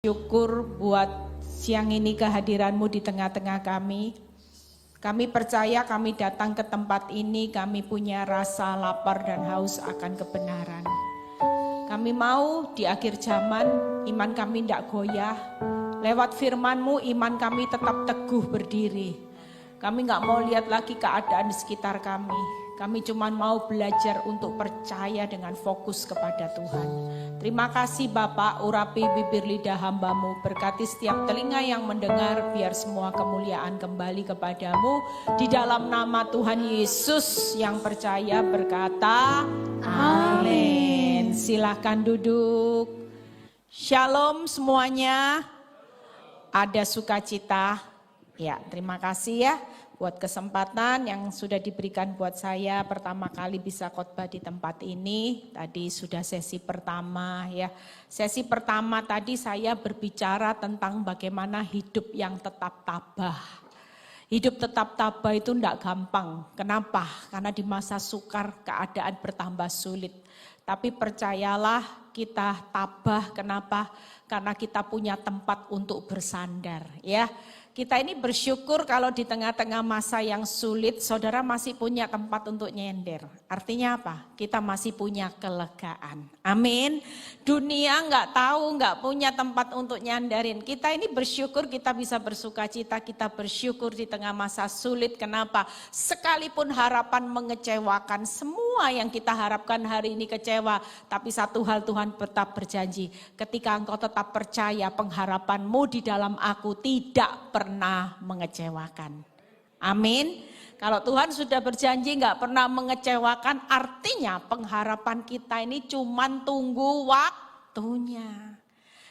Syukur buat siang ini kehadiranmu di tengah-tengah kami. Kami percaya kami datang ke tempat ini, kami punya rasa lapar dan haus akan kebenaran. Kami mau di akhir zaman, iman kami tidak goyah. Lewat firman-Mu, iman kami tetap teguh berdiri. Kami nggak mau lihat lagi keadaan di sekitar kami. Kami cuma mau belajar untuk percaya dengan fokus kepada Tuhan. Terima kasih Bapak, urapi bibir lidah hamba-Mu, berkati setiap telinga yang mendengar, biar semua kemuliaan kembali kepadamu. Di dalam nama Tuhan Yesus yang percaya berkata, amin. Silahkan duduk. Shalom semuanya. Ada sukacita. Ya, terima kasih ya. Buat kesempatan yang sudah diberikan buat saya pertama kali bisa khotbah di tempat ini. Tadi sudah sesi pertama ya. Sesi pertama tadi saya berbicara tentang bagaimana hidup yang tetap tabah. Hidup tetap tabah itu tidak gampang. Kenapa? Karena di masa sukar keadaan bertambah sulit. Tapi percayalah kita tabah. Kenapa? Karena kita punya tempat untuk bersandar ya. Kita ini bersyukur kalau di tengah-tengah masa yang sulit, saudara masih punya tempat untuk nyender. Artinya apa? Kita masih punya kelegaan. Amin. Dunia nggak tahu, nggak punya tempat untuk nyandarin. Kita ini bersyukur kita bisa bersukacita, kita bersyukur di tengah masa sulit. Kenapa? Sekalipun harapan mengecewakan, semua yang kita harapkan hari ini kecewa. Tapi satu hal Tuhan tetap berjanji, ketika engkau tetap percaya pengharapanmu di dalam aku tidak pernah mengecewakan. Amin. Kalau Tuhan sudah berjanji nggak pernah mengecewakan, artinya pengharapan kita ini cuman tunggu waktunya.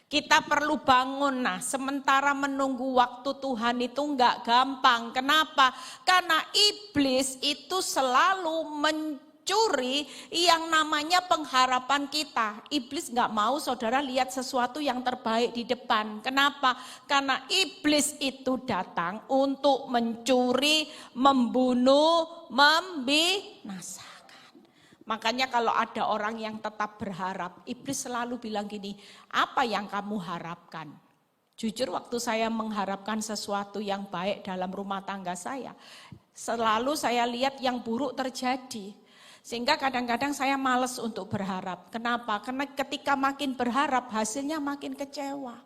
Kita perlu bangun. Nah, sementara menunggu waktu Tuhan itu nggak gampang. Kenapa? Karena iblis itu selalu mencuri yang namanya pengharapan kita. Iblis nggak mau saudara lihat sesuatu yang terbaik di depan. Kenapa? Karena iblis itu datang untuk mencuri, membunuh, membinasakan. Makanya kalau ada orang yang tetap berharap, iblis selalu bilang gini, apa yang kamu harapkan? Jujur waktu saya mengharapkan sesuatu yang baik dalam rumah tangga saya, selalu saya lihat yang buruk terjadi. Sehingga kadang-kadang saya malas untuk berharap. Kenapa? Karena ketika makin berharap hasilnya makin kecewa.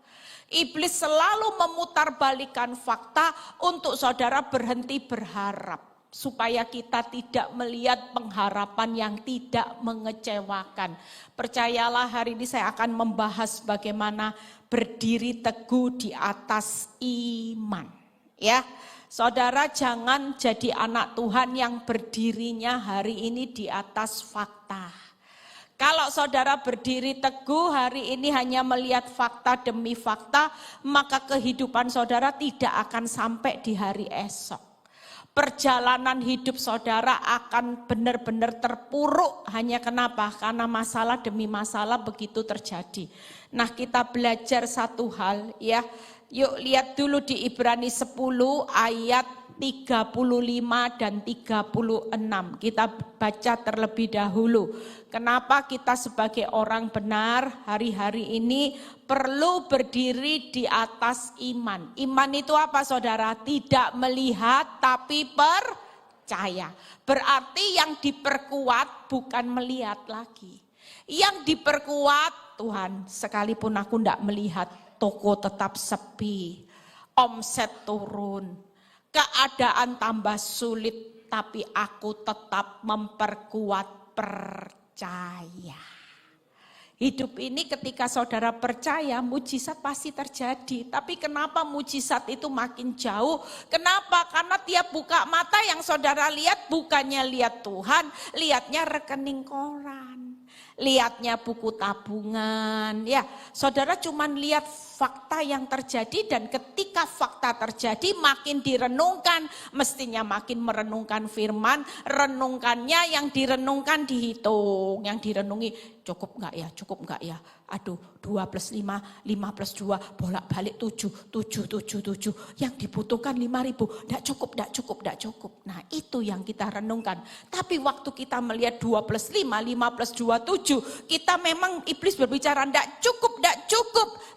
Iblis selalu memutarbalikkan fakta untuk saudara berhenti berharap. Supaya kita tidak melihat pengharapan yang tidak mengecewakan. Percayalah hari ini saya akan membahas bagaimana berdiri teguh di atas iman. Ya. Saudara jangan jadi anak Tuhan yang berdirinya hari ini di atas fakta. Kalau saudara berdiri teguh hari ini hanya melihat fakta demi fakta, maka kehidupan saudara tidak akan sampai di hari esok. Perjalanan hidup saudara akan benar-benar terpuruk. Hanya kenapa? Karena masalah demi masalah begitu terjadi. Nah, kita belajar satu hal ya. Yuk lihat dulu di Ibrani 10 ayat 35 dan 36. Kita baca terlebih dahulu. Kenapa kita sebagai orang benar hari-hari ini perlu berdiri di atas iman. Iman itu apa saudara? Tidak melihat tapi percaya. Berarti yang diperkuat bukan melihat lagi. Yang diperkuat Tuhan, sekalipun aku tidak melihat, toko tetap sepi, omset turun, keadaan tambah sulit, tapi aku tetap memperkuat percaya. Hidup ini ketika saudara percaya, mujizat pasti terjadi. Tapi kenapa mujizat itu makin jauh? Kenapa? Karena tiap buka mata yang saudara lihat bukannya lihat Tuhan, lihatnya rekening koran. Lihatnya buku tabungan, ya saudara cuman lihat fakta yang terjadi dan ketika fakta terjadi makin direnungkan, mestinya makin merenungkan firman, renungkannya yang direnungkan dihitung, yang direnungi cukup enggak ya, cukup enggak ya, aduh 2 plus 5, 5 plus 2, bolak balik 7, yang dibutuhkan 5.000, enggak cukup. Nah itu yang kita renungkan, tapi waktu kita melihat 2 plus 5, 5 plus 2, 7, kita memang iblis berbicara enggak cukup,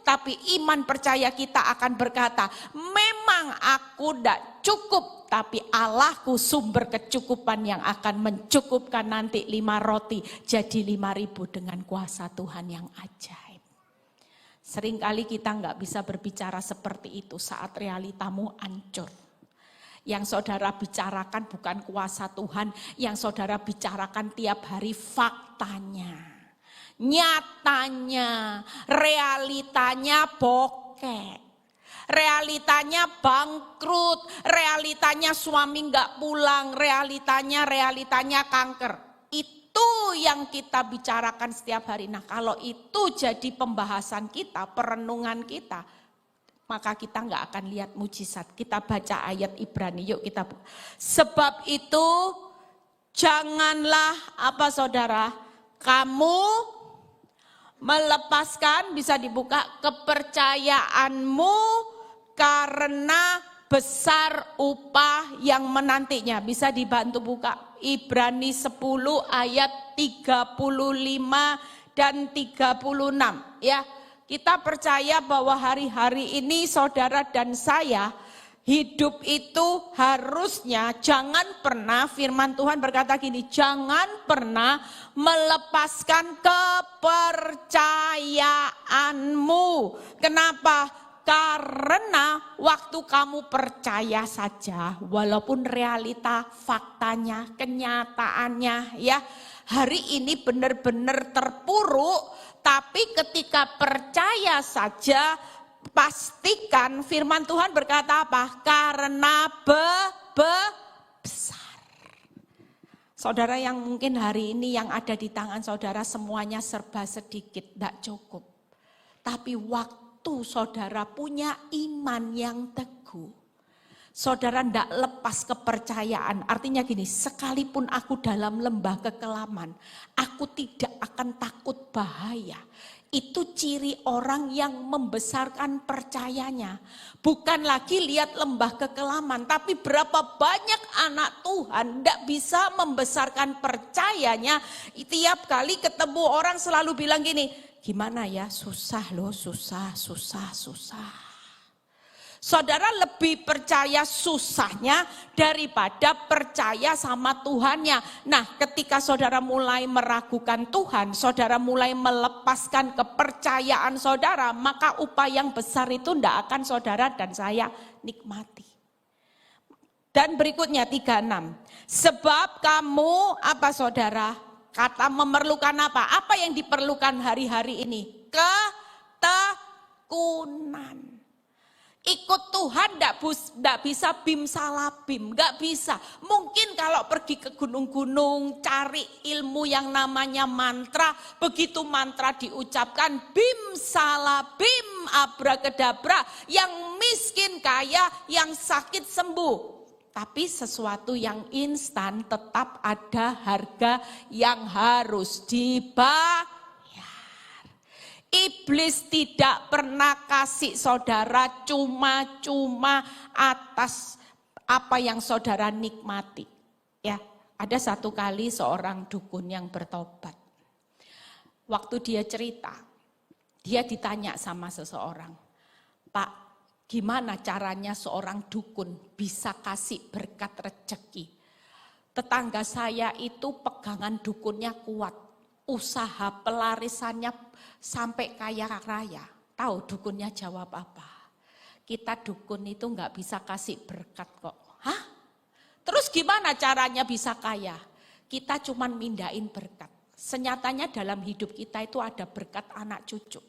tapi iman percaya kita akan berkata, memang aku tidak cukup, tapi Allahku sumber kecukupan yang akan mencukupkan nanti 5 roti jadi 5.000 dengan kuasa Tuhan yang ajaib. Seringkali kita nggak bisa berbicara seperti itu saat realitamu hancur. Yang saudara bicarakan bukan kuasa Tuhan, yang saudara bicarakan tiap hari faktanya, nyatanya, realitanya bokeh, realitanya bangkrut, realitanya suami nggak pulang, realitanya kanker. Itu yang kita bicarakan setiap hari. Nah, kalau itu jadi pembahasan kita, perenungan kita, maka kita nggak akan lihat mujizat. Kita baca ayat Ibrani, yuk kita. Sebab itu janganlah apa saudara, kamu melepaskan, bisa dibuka, kepercayaanmu karena besar upah yang menantinya. Bisa dibantu buka Ibrani 10 ayat 35 dan 36 ya. Kita percaya bahwa hari-hari ini saudara dan saya hidup itu harusnya jangan pernah, firman Tuhan berkata gini, jangan pernah melepaskan kepercayaanmu. Kenapa? Karena waktu kamu percaya saja, walaupun realita, faktanya, kenyataannya ya, hari ini benar-benar terpuruk. Tapi ketika percaya saja, pastikan firman Tuhan berkata apa? Karena besar. Saudara yang mungkin hari ini yang ada di tangan saudara semuanya serba sedikit, tidak cukup. Tapi waktu saudara punya iman yang teguh, saudara tidak lepas kepercayaan. Artinya gini, sekalipun aku dalam lembah kekelaman, aku tidak akan takut bahaya. Itu ciri orang yang membesarkan percayanya. Bukan lagi lihat lembah kekelaman, tapi berapa banyak anak Tuhan tidak bisa membesarkan percayanya. Tiap kali ketemu orang selalu bilang gini, gimana ya, susah loh, susah. Saudara lebih percaya susahnya daripada percaya sama Tuhannya. Nah, ketika saudara mulai meragukan Tuhan, saudara mulai melepaskan kepercayaan saudara, maka upah yang besar itu tidak akan saudara dan saya nikmati. Dan berikutnya 36. Sebab kamu apa saudara? Kata memerlukan apa? Apa yang diperlukan hari-hari ini? Ketekunan. Ikut Tuhan tidak bisa bim salah bim, nggak bisa. Mungkin kalau pergi ke gunung-gunung cari ilmu yang namanya mantra, begitu mantra diucapkan bim salah bim abrakadabra, yang miskin kaya, yang sakit sembuh. Tapi sesuatu yang instan tetap ada harga yang harus dibayar. Iblis tidak pernah kasih saudara cuma-cuma atas apa yang saudara nikmati. Ya, ada satu kali seorang dukun yang bertobat. Waktu dia cerita, dia ditanya sama seseorang, Pak, gimana caranya seorang dukun bisa kasih berkat rezeki? Tetangga saya itu pegangan dukunnya kuat, usaha pelarisannya sampai kaya raya. Tahu dukunnya jawab apa? Kita dukun itu nggak bisa kasih berkat kok. Hah? Terus gimana caranya bisa kaya? Kita cuman mindain berkat. Senyatanya dalam hidup kita itu ada berkat anak cucu.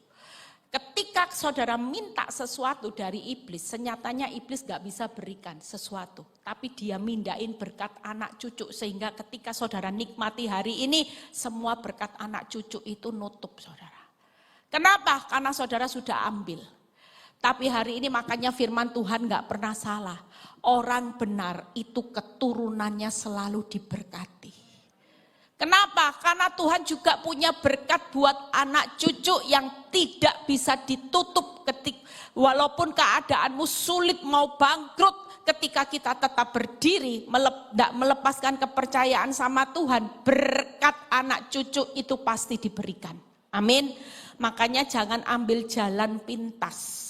Ketika saudara minta sesuatu dari iblis, senyatanya iblis gak bisa berikan sesuatu. Tapi dia mindain berkat anak cucu, sehingga ketika saudara nikmati hari ini, semua berkat anak cucu itu nutup saudara. Kenapa? Karena saudara sudah ambil. Tapi hari ini makanya firman Tuhan gak pernah salah. Orang benar itu keturunannya selalu diberkati. Kenapa? Karena Tuhan juga punya berkat buat anak cucu yang tidak bisa ditutup walaupun keadaanmu sulit mau bangkrut, ketika kita tetap berdiri, tidak melepaskan kepercayaan sama Tuhan, berkat anak cucu itu pasti diberikan. Amin. Makanya jangan ambil jalan pintas.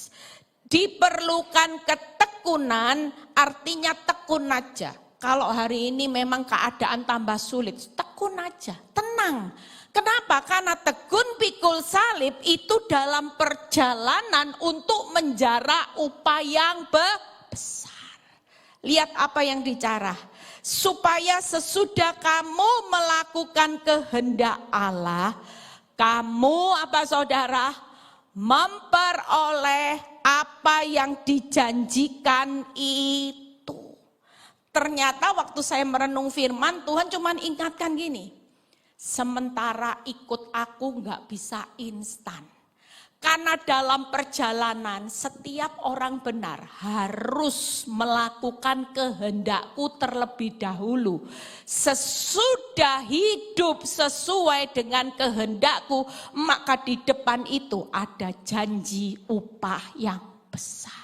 Diperlukan ketekunan, artinya tekun aja. Kalau hari ini memang keadaan tambah sulit, tekun aja, tenang. Kenapa? Karena tekun pikul salib itu dalam perjalanan untuk menjara upaya yang besar. Lihat apa yang dijarah. Supaya sesudah kamu melakukan kehendak Allah, kamu apa saudara? Memperoleh apa yang dijanjikan itu. Ternyata waktu saya merenung firman, Tuhan cuma ingatkan gini. Sementara ikut aku nggak bisa instan. Karena dalam perjalanan setiap orang benar harus melakukan kehendakku terlebih dahulu. Sesudah hidup sesuai dengan kehendakku, maka di depan itu ada janji upah yang besar.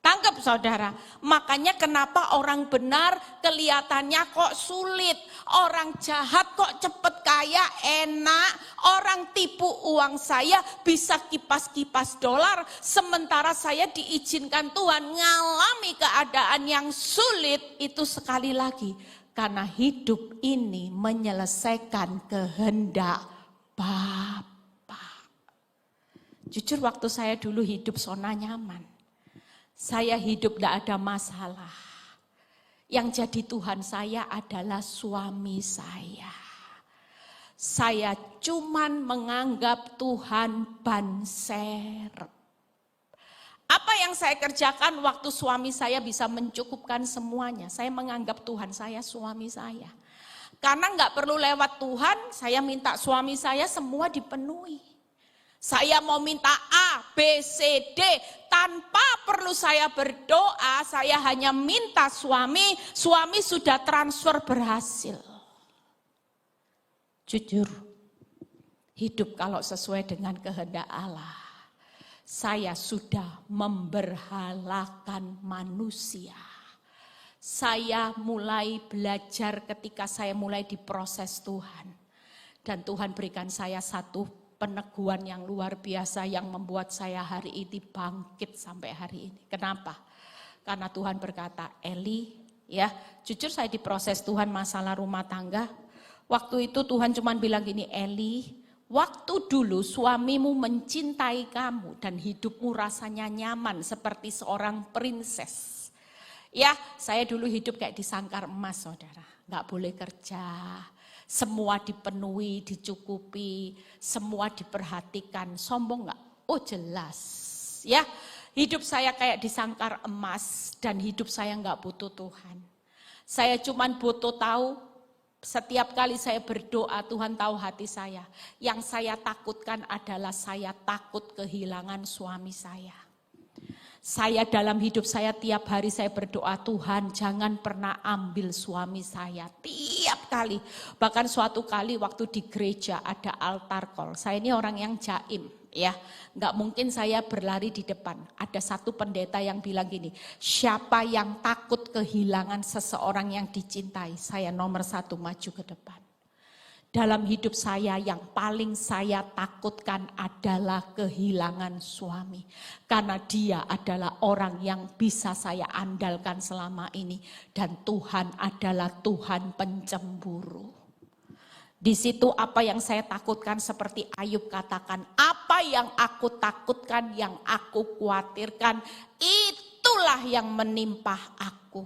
Tangkap saudara, makanya kenapa orang benar kelihatannya kok sulit, orang jahat kok cepet kaya, enak, orang tipu uang saya bisa kipas-kipas dolar, sementara saya diizinkan Tuhan ngalami keadaan yang sulit. Itu sekali lagi, karena hidup ini menyelesaikan kehendak Bapa. Jujur waktu saya dulu hidup zona nyaman. Saya hidup tidak ada masalah. Yang jadi Tuhan saya adalah suami saya. Saya cuman menganggap Tuhan ban serep. Apa yang saya kerjakan waktu suami saya bisa mencukupkan semuanya? Saya menganggap Tuhan saya suami saya. Karena nggak perlu lewat Tuhan, saya minta suami saya semua dipenuhi. Saya mau minta A, B, C, D, tanpa perlu saya berdoa, saya hanya minta suami sudah transfer berhasil. Jujur, hidup kalau sesuai dengan kehendak Allah, saya sudah memberhalakan manusia. Saya mulai belajar ketika saya mulai diproses Tuhan. Dan Tuhan berikan saya satu peneguhan yang luar biasa yang membuat saya hari ini bangkit sampai hari ini. Kenapa? Karena Tuhan berkata, Eli, ya, jujur saya diproses Tuhan masalah rumah tangga. Waktu itu Tuhan cuma bilang gini, Eli, waktu dulu suamimu mencintai kamu dan hidupmu rasanya nyaman seperti seorang princess. Ya, saya dulu hidup kayak di sangkar emas, saudara. Nggak boleh kerja. Semua dipenuhi, dicukupi, semua diperhatikan. Sombong enggak? Oh jelas. Ya, hidup saya kayak di sangkar emas dan hidup saya enggak butuh Tuhan. Saya cuman butuh tahu, setiap kali saya berdoa Tuhan tahu hati saya. Yang saya takutkan adalah saya takut kehilangan suami saya. Saya dalam hidup saya tiap hari saya berdoa, Tuhan jangan pernah ambil suami saya. Tiap kali. Bahkan suatu kali waktu di gereja ada altar call. Saya ini orang yang jaim. Ya, nggak mungkin saya berlari di depan. Ada satu pendeta yang bilang gini, siapa yang takut kehilangan seseorang yang dicintai, saya nomor 1 maju ke depan. Dalam hidup saya yang paling saya takutkan adalah kehilangan suami. Karena dia adalah orang yang bisa saya andalkan selama ini. Dan Tuhan adalah Tuhan pencemburu. Di situ apa yang saya takutkan seperti Ayub katakan. Apa yang aku takutkan, yang aku khawatirkan, itulah yang menimpa aku.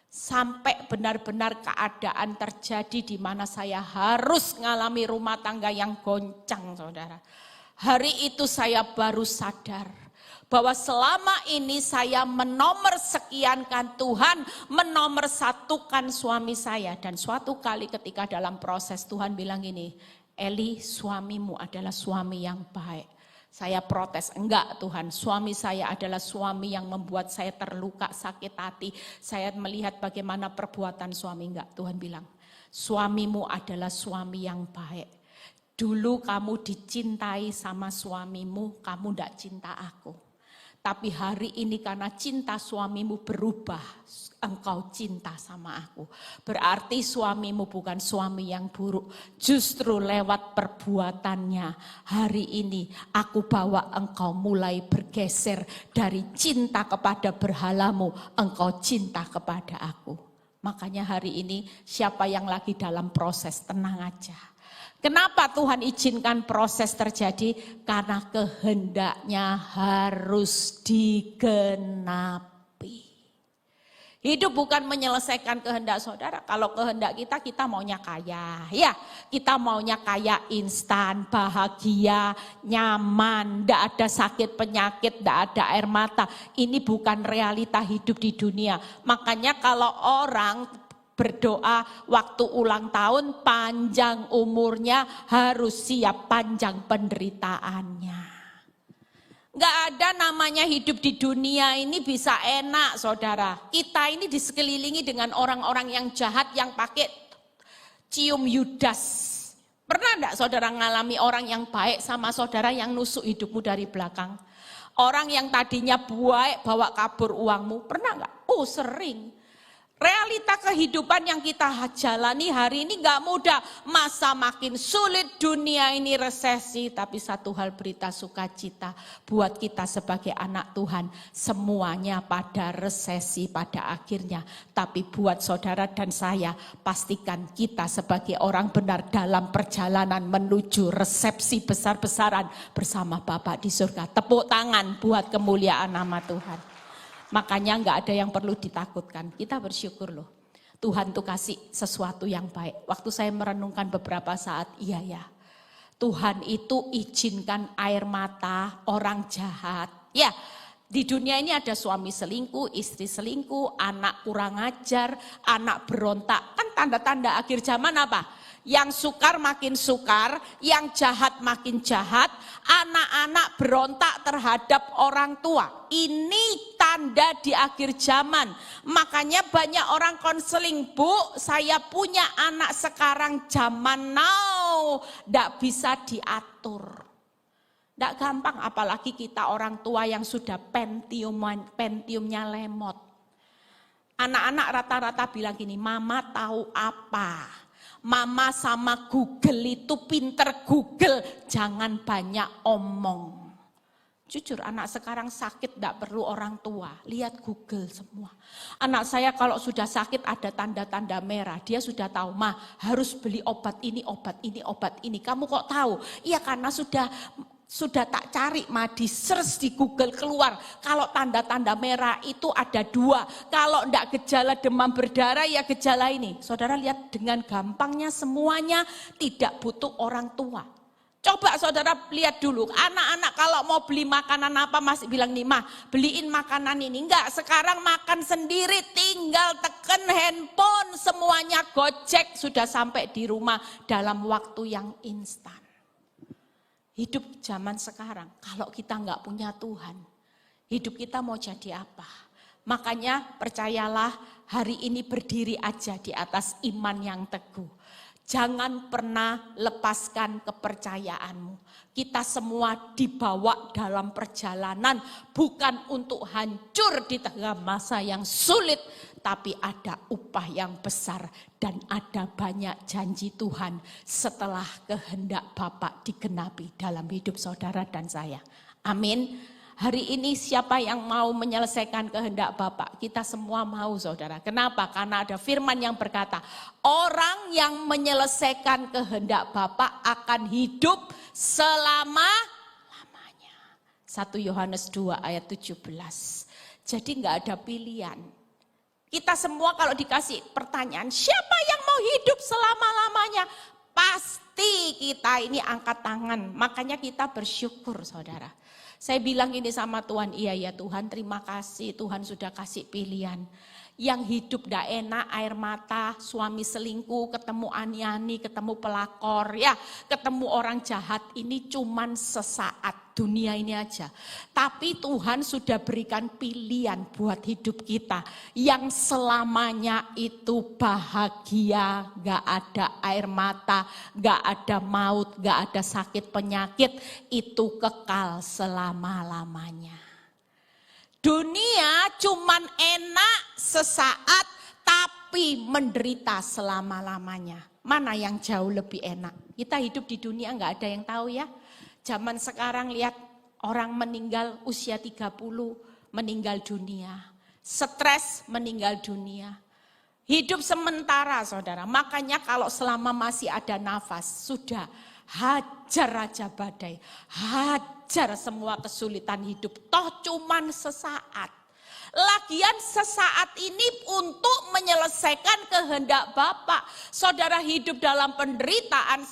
Sampai benar-benar keadaan terjadi di mana saya harus mengalami rumah tangga yang goncang, saudara. Hari itu saya baru sadar bahwa selama ini saya menomorssekiankan Tuhan, menomorsatukan suami saya. Dan suatu kali ketika dalam proses Tuhan bilang gini, Eli, suamimu adalah suami yang baik. Saya protes, enggak Tuhan, suami saya adalah suami yang membuat saya terluka, sakit hati. Saya melihat bagaimana perbuatan suami, enggak. Tuhan bilang, suamimu adalah suami yang baik. Dulu kamu dicintai sama suamimu, kamu enggak cinta aku. Tapi hari ini karena cinta suamimu berubah, engkau cinta sama aku. Berarti suamimu bukan suami yang buruk. Justru lewat perbuatannya hari ini aku bawa engkau mulai bergeser dari cinta kepada berhalamu, engkau cinta kepada aku. Makanya hari ini siapa yang lagi dalam proses, tenang aja. Kenapa Tuhan izinkan proses terjadi? Karena kehendaknya harus digenapi. Hidup bukan menyelesaikan kehendak saudara. Kalau kehendak kita maunya kaya. Ya, kita maunya kaya instan, bahagia, nyaman, tidak ada sakit penyakit, tidak ada air mata. Ini bukan realita hidup di dunia. Makanya kalau orang berdoa waktu ulang tahun, panjang umurnya, harus siap panjang penderitaannya. Gak ada namanya hidup di dunia ini bisa enak saudara. Kita ini disekelilingi dengan orang-orang yang jahat yang pakai cium Yudas. Pernah enggak saudara ngalami orang yang baik sama saudara yang nusuk hidupmu dari belakang? Orang yang tadinya baik bawa kabur uangmu, pernah enggak? Oh sering. Realita kehidupan yang kita jalani hari ini gak mudah. Masa makin sulit, dunia ini resesi. Tapi satu hal berita sukacita buat kita sebagai anak Tuhan. Semuanya pada resesi pada akhirnya. Tapi buat saudara dan saya, pastikan kita sebagai orang benar dalam perjalanan menuju resepsi besar-besaran bersama Bapa di surga. Tepuk tangan buat kemuliaan nama Tuhan. Makanya enggak ada yang perlu ditakutkan. Kita bersyukur loh. Tuhan tuh kasih sesuatu yang baik. Waktu saya merenungkan beberapa saat, iya ya. Tuhan itu izinkan air mata orang jahat. Ya, di dunia ini ada suami selingkuh, istri selingkuh, anak kurang ajar, anak berontak. Kan tanda-tanda akhir zaman apa? Yang sukar makin sukar, yang jahat makin jahat, anak-anak berontak terhadap orang tua. Ini tanda di akhir zaman. Makanya banyak orang konseling, Bu, saya punya anak sekarang zaman now, tidak bisa diatur. Tidak gampang, apalagi kita orang tua yang sudah pentiumnya lemot. Anak-anak rata-rata bilang gini, Mama tahu apa? Mama sama Google itu pinter Google, jangan banyak omong. Jujur anak sekarang sakit tidak perlu orang tua, lihat Google semua. Anak saya kalau sudah sakit ada tanda-tanda merah, dia sudah tahu, Ma harus beli obat ini, obat ini, obat ini. Kamu kok tahu? Iya karena sudah tak cari, Ma, di search di Google keluar. Kalau tanda-tanda merah itu ada 2. Kalau enggak gejala demam berdarah ya gejala ini. Saudara lihat dengan gampangnya semuanya tidak butuh orang tua. Coba saudara lihat dulu, anak-anak kalau mau beli makanan apa masih bilang nih, Ma beliin makanan ini. Enggak, sekarang makan sendiri tinggal tekan handphone, semuanya Gojek sudah sampai di rumah dalam waktu yang instan. Hidup zaman sekarang, kalau kita nggak punya Tuhan, hidup kita mau jadi apa? Makanya percayalah hari ini berdiri aja di atas iman yang teguh. Jangan pernah lepaskan kepercayaanmu. Kita semua dibawa dalam perjalanan bukan untuk hancur di tengah masa yang sulit. Tapi ada upah yang besar dan ada banyak janji Tuhan setelah kehendak Bapa digenapi dalam hidup saudara dan saya. Amin. Hari ini siapa yang mau menyelesaikan kehendak Bapa? Kita semua mau saudara. Kenapa? Karena ada firman yang berkata, orang yang menyelesaikan kehendak Bapa akan hidup selama-lamanya. 1 Yohanes 2 ayat 17. Jadi enggak ada pilihan. Kita semua kalau dikasih pertanyaan, siapa yang mau hidup selama-lamanya? Pasti kita ini angkat tangan. Makanya kita bersyukur saudara. Saya bilang ini sama Tuhan, iya ya Tuhan terima kasih. Tuhan sudah kasih pilihan. Yang hidup gak enak, air mata, suami selingkuh, ketemu ani-ani, ketemu pelakor, ya ketemu orang jahat. Ini cuman sesaat. Dunia ini aja. Tapi Tuhan sudah berikan pilihan buat hidup kita. Yang selamanya itu bahagia. Gak ada air mata. Gak ada maut. Gak ada sakit penyakit. Itu kekal selama-lamanya. Dunia cuman enak sesaat tapi menderita selama-lamanya. Mana yang jauh lebih enak? Kita hidup di dunia nggak ada yang tahu ya. Zaman sekarang lihat orang meninggal usia 30 meninggal dunia. Stres meninggal dunia. Hidup sementara saudara. Makanya kalau selama masih ada nafas sudah hajar aja badai. Hajar semua kesulitan hidup. Toh cuman sesaat. Lagian sesaat ini untuk menyelesaikan kehendak Bapa. Saudara hidup dalam penderitaan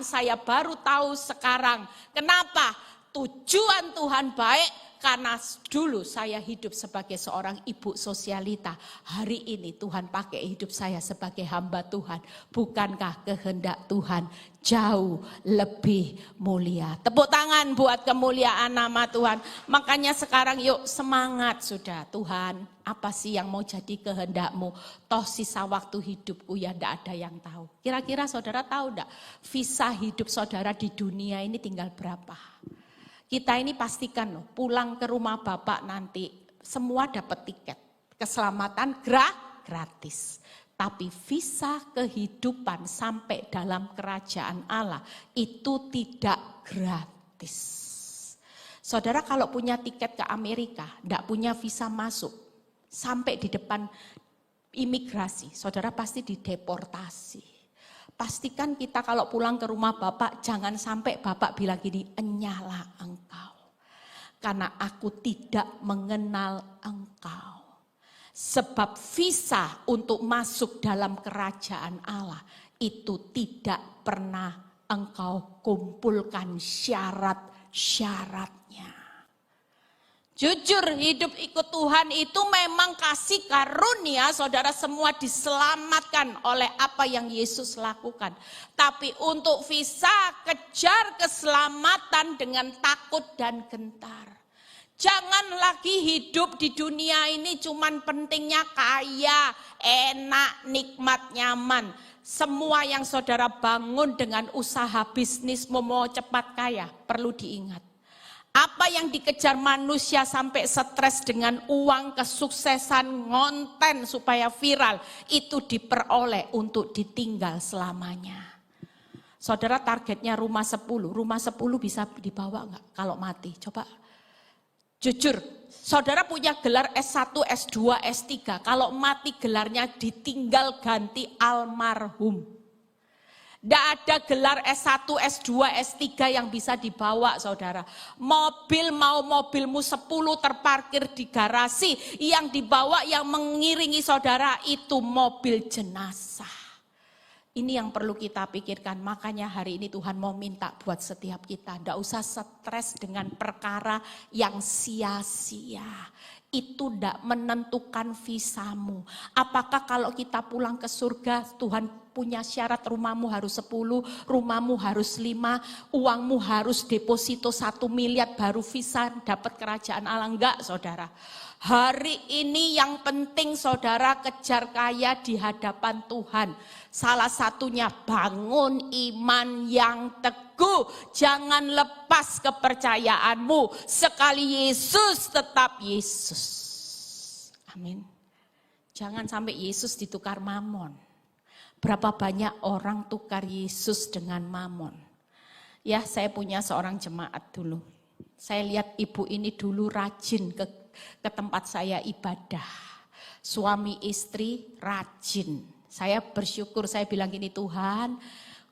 saya baru tahu sekarang. Kenapa? Tujuan Tuhan baik. Karena dulu saya hidup sebagai seorang ibu sosialita. Hari ini Tuhan pakai hidup saya sebagai hamba Tuhan. Bukankah kehendak Tuhan jauh lebih mulia? Tepuk tangan buat kemuliaan nama Tuhan. Makanya sekarang yuk semangat sudah. Tuhan, apa sih yang mau jadi kehendak-Mu? Toh sisa waktu hidupku ya tidak ada yang tahu. Kira-kira saudara tahu enggak? Visa hidup saudara di dunia ini tinggal berapa? Kita ini pastikan loh, pulang ke rumah Bapak nanti semua dapat tiket. Keselamatan gratis. Tapi visa kehidupan sampai dalam kerajaan Allah itu tidak gratis. Saudara kalau punya tiket ke Amerika, tidak punya visa masuk, sampai di depan imigrasi, saudara pasti dideportasi. Pastikan kita kalau pulang ke rumah Bapak, jangan sampai Bapak bilang gini, enyalah engkau. Karena aku tidak mengenal engkau. Sebab visa untuk masuk dalam kerajaan Allah itu tidak pernah engkau kumpulkan syarat-syaratnya. Jujur hidup ikut Tuhan itu memang kasih karunia, saudara semua diselamatkan oleh apa yang Yesus lakukan. Tapi untuk visa kejar keselamatan dengan takut dan gentar. Jangan lagi hidup di dunia ini cuman pentingnya kaya, enak, nikmat, nyaman. Semua yang saudara bangun dengan usaha bisnis mau cepat kaya perlu diingat. Apa yang dikejar manusia sampai stres dengan uang, kesuksesan, konten supaya viral, itu diperoleh untuk ditinggal selamanya. Saudara targetnya rumah 10 bisa dibawa enggak kalau mati? Coba jujur, saudara punya gelar S1, S2, S3, kalau mati gelarnya ditinggal ganti almarhum. Tidak ada gelar S1, S2, S3 yang bisa dibawa saudara. Mobil mau mobilmu 10 terparkir di garasi. Yang dibawa yang mengiringi saudara itu mobil jenazah. Ini yang perlu kita pikirkan. Makanya hari ini Tuhan mau minta buat setiap kita. Tidak usah stres dengan perkara yang sia-sia. Itu tidak menentukan visamu. Apakah kalau kita pulang ke surga Tuhan punya syarat rumahmu harus 10, rumahmu harus 5, uangmu harus deposito 1 miliar baru visa dapat kerajaan Allah? Enggak saudara. Hari ini yang penting saudara kejar kaya di hadapan Tuhan. Salah satunya bangun iman yang teguh. Jangan lepas kepercayaanmu. Sekali Yesus tetap Yesus. Amin. Jangan sampai Yesus ditukar mamon. Berapa banyak orang tukar Yesus dengan mamon. Ya saya punya seorang jemaat dulu. Saya lihat ibu ini dulu rajin ke tempat saya ibadah. Suami istri rajin. Saya bersyukur, saya bilang gini, Tuhan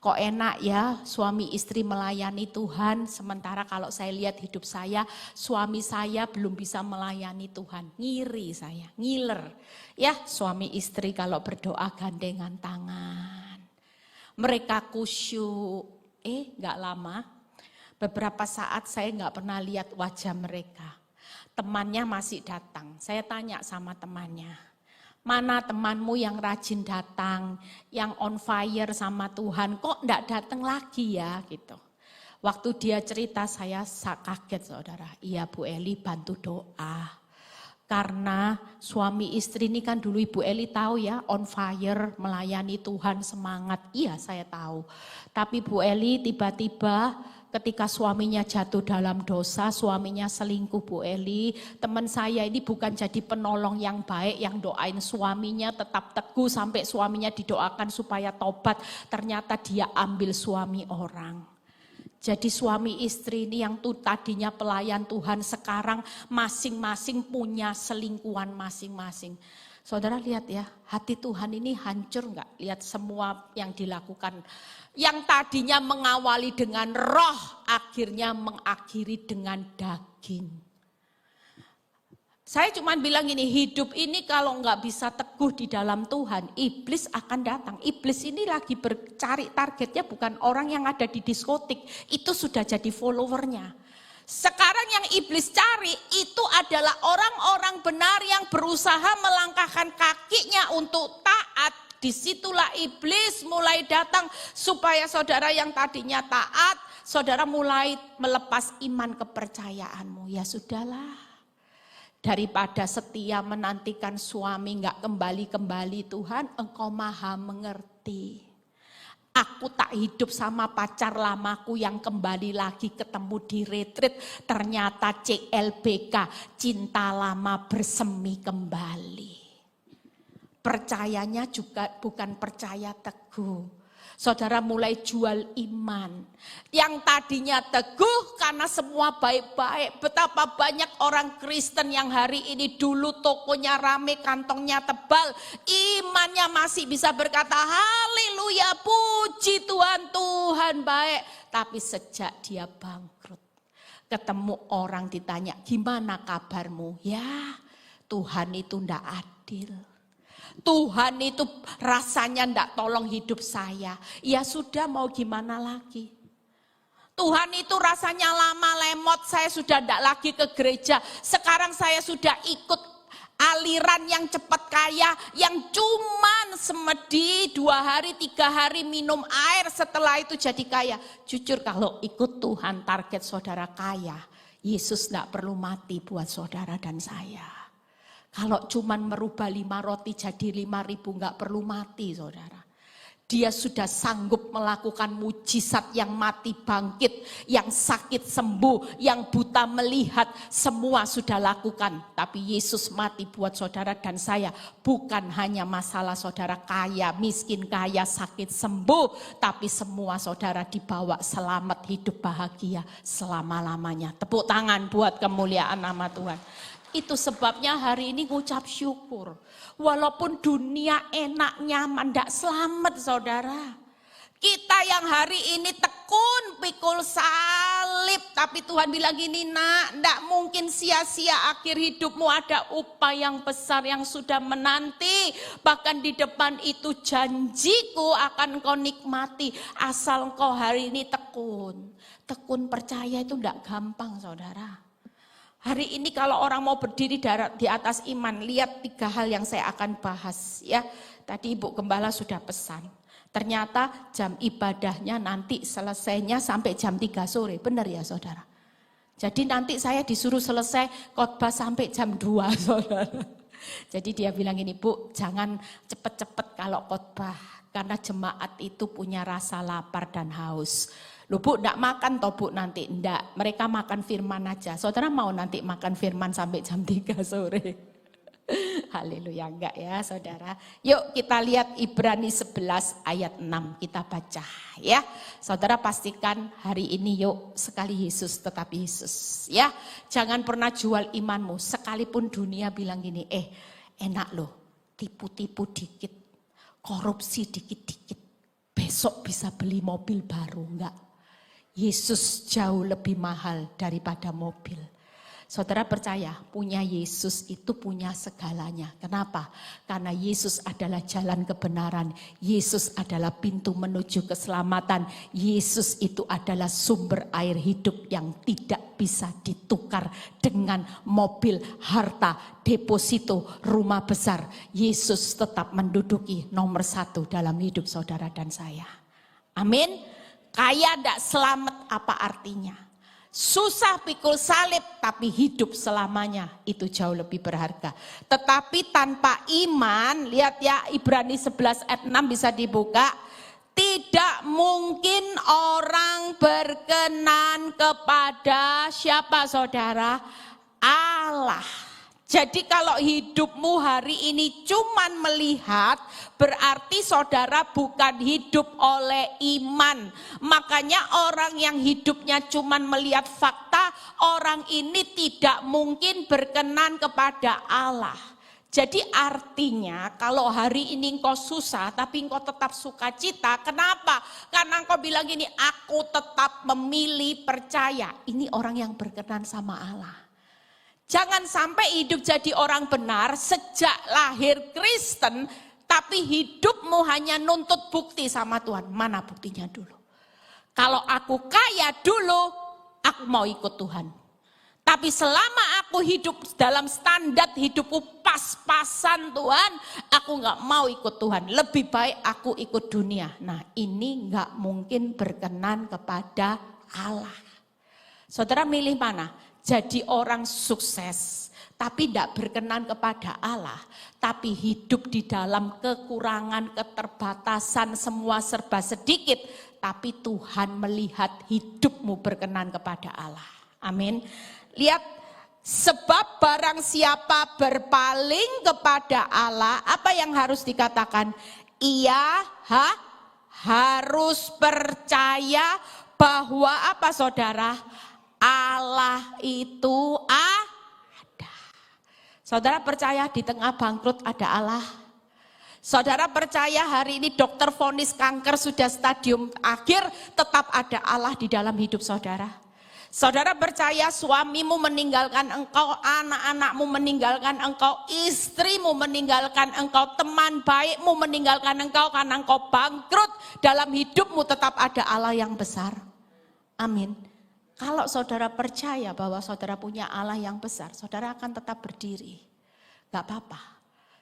kok enak ya suami istri melayani Tuhan. Sementara kalau saya lihat hidup saya, suami saya belum bisa melayani Tuhan. Ngiri saya, ngiler. Ya suami istri kalau berdoa gandengan tangan. Mereka kusyuk. Gak lama, beberapa saat saya gak pernah lihat wajah mereka. Temannya masih datang. Saya tanya sama temannya, mana temanmu yang rajin datang, yang on fire sama Tuhan, kok enggak datang lagi ya gitu. Waktu dia cerita saya kaget saudara. Iya Bu Eli bantu doa. Karena suami istri ini kan dulu Ibu Eli tahu ya on fire melayani Tuhan semangat. Iya saya tahu. Tapi Bu Eli tiba-tiba ketika suaminya jatuh dalam dosa, suaminya selingkuh Bu Eli. Teman saya ini bukan jadi penolong yang baik, yang doain suaminya tetap teguh sampai suaminya didoakan supaya tobat. Ternyata dia ambil suami orang. Jadi suami istri ini yang tuh tadinya pelayan Tuhan sekarang masing-masing punya selingkuhan masing-masing. Saudara lihat ya, hati Tuhan ini hancur enggak? Lihat semua yang dilakukan. Yang tadinya mengawali dengan roh, akhirnya mengakhiri dengan daging. Saya cuma bilang ini, hidup ini kalau enggak bisa teguh di dalam Tuhan, iblis akan datang. Iblis ini lagi bercari targetnya bukan orang yang ada di diskotik, itu sudah jadi followernya. Sekarang yang iblis cari itu adalah orang-orang benar yang berusaha melangkahkan kakinya untuk taat. Disitulah iblis mulai datang supaya saudara yang tadinya taat, saudara mulai melepas iman kepercayaanmu. Ya sudahlah, daripada setia menantikan suami gak kembali-kembali Tuhan, Engkau maha mengerti. Aku tak hidup sama pacar lamaku yang kembali lagi ketemu di retreat. Ternyata CLBK, cinta lama bersemi kembali. Percayanya juga bukan percaya teguh. Saudara mulai jual iman. Yang tadinya teguh karena semua baik-baik. Betapa banyak orang Kristen yang hari ini dulu tokonya rame, kantongnya tebal. Imannya masih bisa berkata haleluya, puji Tuhan, Tuhan baik. Tapi sejak dia bangkrut, ketemu orang ditanya gimana kabarmu? Ya Tuhan itu ndak adil. Tuhan itu rasanya ndak tolong hidup saya. Ya sudah, mau gimana lagi. Tuhan itu rasanya lama lemot, saya sudah ndak lagi ke gereja. Sekarang saya sudah ikut aliran yang cepat kaya, yang cuman semedi 2 hari 3 hari minum air, setelah itu jadi kaya. Jujur kalau ikut Tuhan target saudara kaya, Yesus ndak perlu mati buat saudara dan saya. Kalau cuman merubah 5 roti jadi 5.000 gak perlu mati saudara. Dia sudah sanggup melakukan mujizat, yang mati bangkit, yang sakit sembuh, yang buta melihat, semua sudah lakukan. Tapi Yesus mati buat saudara dan saya. Bukan hanya masalah saudara kaya, miskin, kaya, sakit, sembuh. Tapi semua saudara dibawa selamat, hidup bahagia selama-lamanya. Tepuk tangan buat kemuliaan nama Tuhan. Itu sebabnya hari ini ngucap syukur. Walaupun dunia enak, nyaman, tidak selamat saudara. Kita yang hari ini tekun, pikul salib. Tapi Tuhan bilang gini, nak, tidak mungkin sia-sia akhir hidupmu, ada upah yang besar yang sudah menanti. Bahkan di depan itu janjiku akan kau nikmati. Asal kau hari ini tekun. Tekun percaya itu tidak gampang saudara. Hari ini kalau orang mau berdiri di atas iman, lihat 3 hal yang saya akan bahas ya. Tadi Ibu Gembala sudah pesan. Ternyata jam ibadahnya nanti selesainya sampai jam 3 sore. Benar ya saudara? Jadi nanti saya disuruh selesai khotbah sampai jam 2 saudara. Jadi dia bilang gini, Bu, jangan cepet-cepet kalau khotbah. Karena jemaat itu punya rasa lapar dan haus. Loh Bu, enggak makan toh Bu nanti? Enggak, mereka makan firman aja. Saudara mau nanti makan firman sampai jam 3 sore? Haleluya, enggak ya saudara. Yuk kita lihat Ibrani 11 ayat 6, kita baca ya. Saudara pastikan hari ini yuk, sekali Yesus tetap Yesus ya. Jangan pernah jual imanmu, sekalipun dunia bilang gini, enak loh, tipu-tipu dikit, korupsi dikit-dikit, besok bisa beli mobil baru, enggak. Yesus jauh lebih mahal daripada mobil. Saudara percaya, punya Yesus itu punya segalanya. Kenapa? Karena Yesus adalah jalan kebenaran. Yesus adalah pintu menuju keselamatan. Yesus itu adalah sumber air hidup yang tidak bisa ditukar dengan mobil, harta, deposito, rumah besar. Yesus tetap menduduki nomor 1 dalam hidup saudara dan saya. Amin. Kaya tidak selamat apa artinya? Susah pikul salib tapi hidup selamanya, itu jauh lebih berharga. Tetapi tanpa iman, lihat ya Ibrani 11 ayat 6 bisa dibuka. Tidak mungkin orang berkenan kepada siapa saudara? Allah. Jadi kalau hidupmu hari ini cuman melihat, berarti saudara bukan hidup oleh iman. Makanya orang yang hidupnya cuman melihat fakta, orang ini tidak mungkin berkenan kepada Allah. Jadi artinya kalau hari ini engkau susah tapi engkau tetap sukacita, kenapa? Karena engkau bilang gini, aku tetap memilih percaya. Ini orang yang berkenan sama Allah. Jangan sampai hidup jadi orang benar sejak lahir Kristen, tapi hidupmu hanya nuntut bukti sama Tuhan. Mana buktinya dulu? Kalau aku kaya dulu, aku mau ikut Tuhan. Tapi selama aku hidup dalam standar hidupku pas-pasan Tuhan, aku gak mau ikut Tuhan. Lebih baik aku ikut dunia. Nah ini gak mungkin berkenan kepada Allah. Saudara milih mana? Jadi orang sukses, tapi tidak berkenan kepada Allah. Tapi hidup di dalam kekurangan, keterbatasan, semua serba sedikit. Tapi Tuhan melihat hidupmu berkenan kepada Allah. Amin. Lihat, sebab barang siapa berpaling kepada Allah, apa yang harus dikatakan? Ia harus percaya bahwa apa saudara? Allah itu ada. Saudara percaya di tengah bangkrut ada Allah? Saudara percaya hari ini dokter vonis kanker sudah stadium akhir, tetap ada Allah di dalam hidup saudara? Saudara percaya suamimu meninggalkan engkau, anak-anakmu meninggalkan engkau, istrimu meninggalkan engkau, teman baikmu meninggalkan engkau karena engkau bangkrut, dalam hidupmu tetap ada Allah yang besar. Amin. Kalau saudara percaya bahwa saudara punya Allah yang besar, saudara akan tetap berdiri. Gak apa-apa.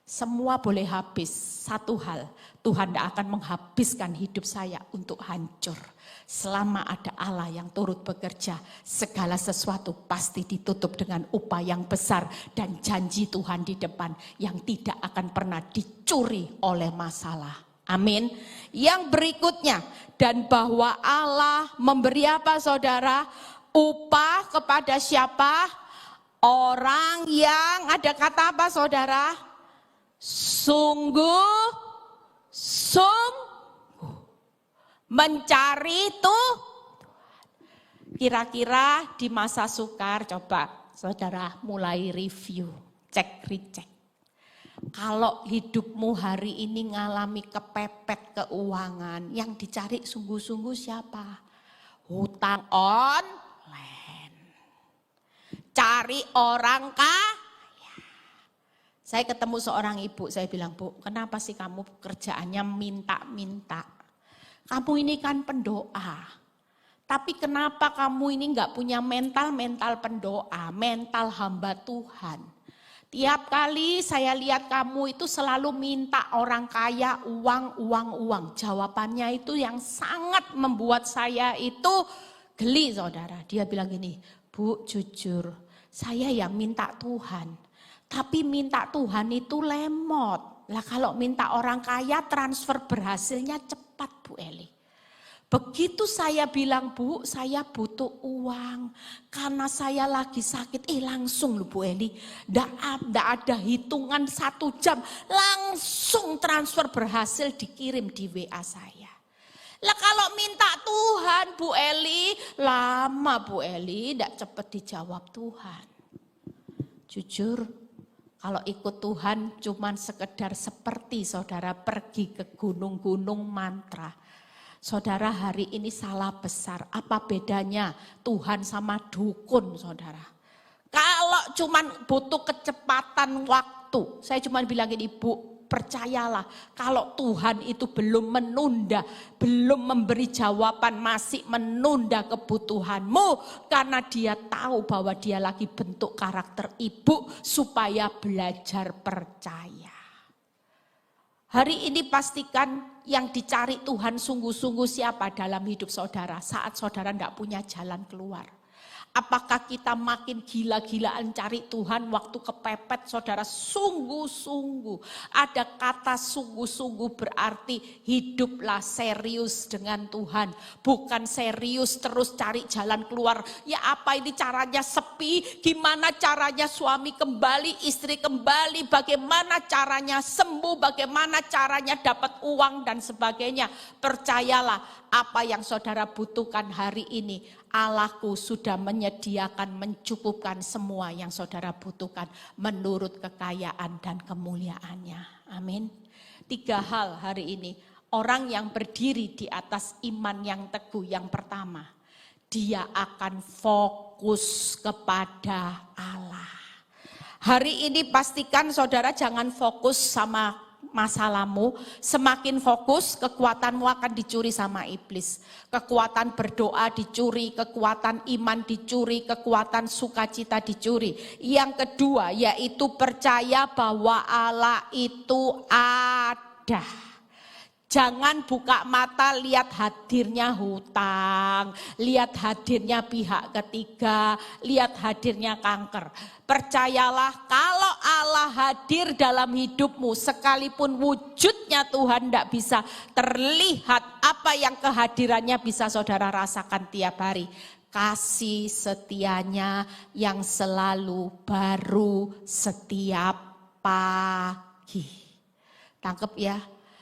Semua boleh habis. Satu hal, Tuhan tidak akan menghabiskan hidup saya untuk hancur. Selama ada Allah yang turut bekerja, segala sesuatu pasti ditutup dengan upah yang besar dan janji Tuhan di depan yang tidak akan pernah dicuri oleh masalah. Amin. Yang berikutnya, dan bahwa Allah memberi apa saudara? Upah kepada siapa? Orang yang ada kata apa saudara? Sungguh mencari Tuhan. Kira-kira di masa sukar, coba saudara mulai review, cek-recek. Kalau hidupmu hari ini ngalami kepepet keuangan, yang dicari sungguh-sungguh siapa? Hutang online. Cari orang kaya. Saya ketemu seorang ibu, saya bilang, Bu, kenapa sih kamu kerjaannya minta-minta? Kamu ini kan pendoa, tapi kenapa kamu ini enggak punya mental pendoa, mental hamba Tuhan? Tiap kali saya lihat kamu itu selalu minta orang kaya uang. Jawabannya itu yang sangat membuat saya itu geli saudara. Dia bilang gini, Bu jujur, saya ya minta Tuhan. Tapi minta Tuhan itu lemot. Lah kalau minta orang kaya transfer berhasilnya cepat Bu Eli. Begitu saya bilang, Bu saya butuh uang. Karena saya lagi sakit. Langsung loh Bu Eli. Nggak ada hitungan 1 jam. Langsung transfer berhasil dikirim di WA saya. Lah kalau minta Tuhan Bu Eli. Lama Bu Eli. Nggak cepat dijawab Tuhan. Jujur. Kalau ikut Tuhan cuman sekedar seperti saudara pergi ke gunung-gunung mantra. Saudara hari ini salah besar. Apa bedanya Tuhan sama dukun saudara? Kalau cuman butuh kecepatan waktu. Saya cuma bilang gini, Bu percayalah. Kalau Tuhan itu belum menunda, belum memberi jawaban, masih menunda kebutuhanmu. Karena dia tahu bahwa dia lagi bentuk karakter ibu supaya belajar percaya. Hari ini pastikan yang dicari Tuhan sungguh-sungguh siapa dalam hidup saudara saat saudara tidak punya jalan keluar. Apakah kita makin gila-gilaan cari Tuhan waktu kepepet, saudara? Sungguh-sungguh. Ada kata sungguh-sungguh berarti hiduplah serius dengan Tuhan. Bukan serius terus cari jalan keluar. Ya apa ini caranya sepi, gimana caranya suami kembali, istri kembali, bagaimana caranya sembuh, bagaimana caranya dapat uang dan sebagainya. Percayalah, apa yang saudara butuhkan hari ini, Allahku sudah menyediakan, mencukupkan semua yang saudara butuhkan menurut kekayaan dan kemuliaannya. Amin. 3 hal hari ini. Orang yang berdiri di atas iman yang teguh, yang pertama, dia akan fokus kepada Allah. Hari ini pastikan saudara jangan fokus sama masalahmu, semakin fokus kekuatanmu akan dicuri sama iblis. Kekuatan berdoa dicuri, kekuatan iman dicuri, kekuatan sukacita dicuri. Yang kedua yaitu percaya bahwa Allah itu ada. Jangan buka mata lihat hadirnya hutang, lihat hadirnya pihak ketiga, lihat hadirnya kanker. Percayalah kalau Allah hadir dalam hidupmu, sekalipun wujudnya Tuhan tidak bisa terlihat, apa yang kehadirannya bisa saudara rasakan tiap hari. Kasih setianya yang selalu baru setiap pagi. Tangkep ya.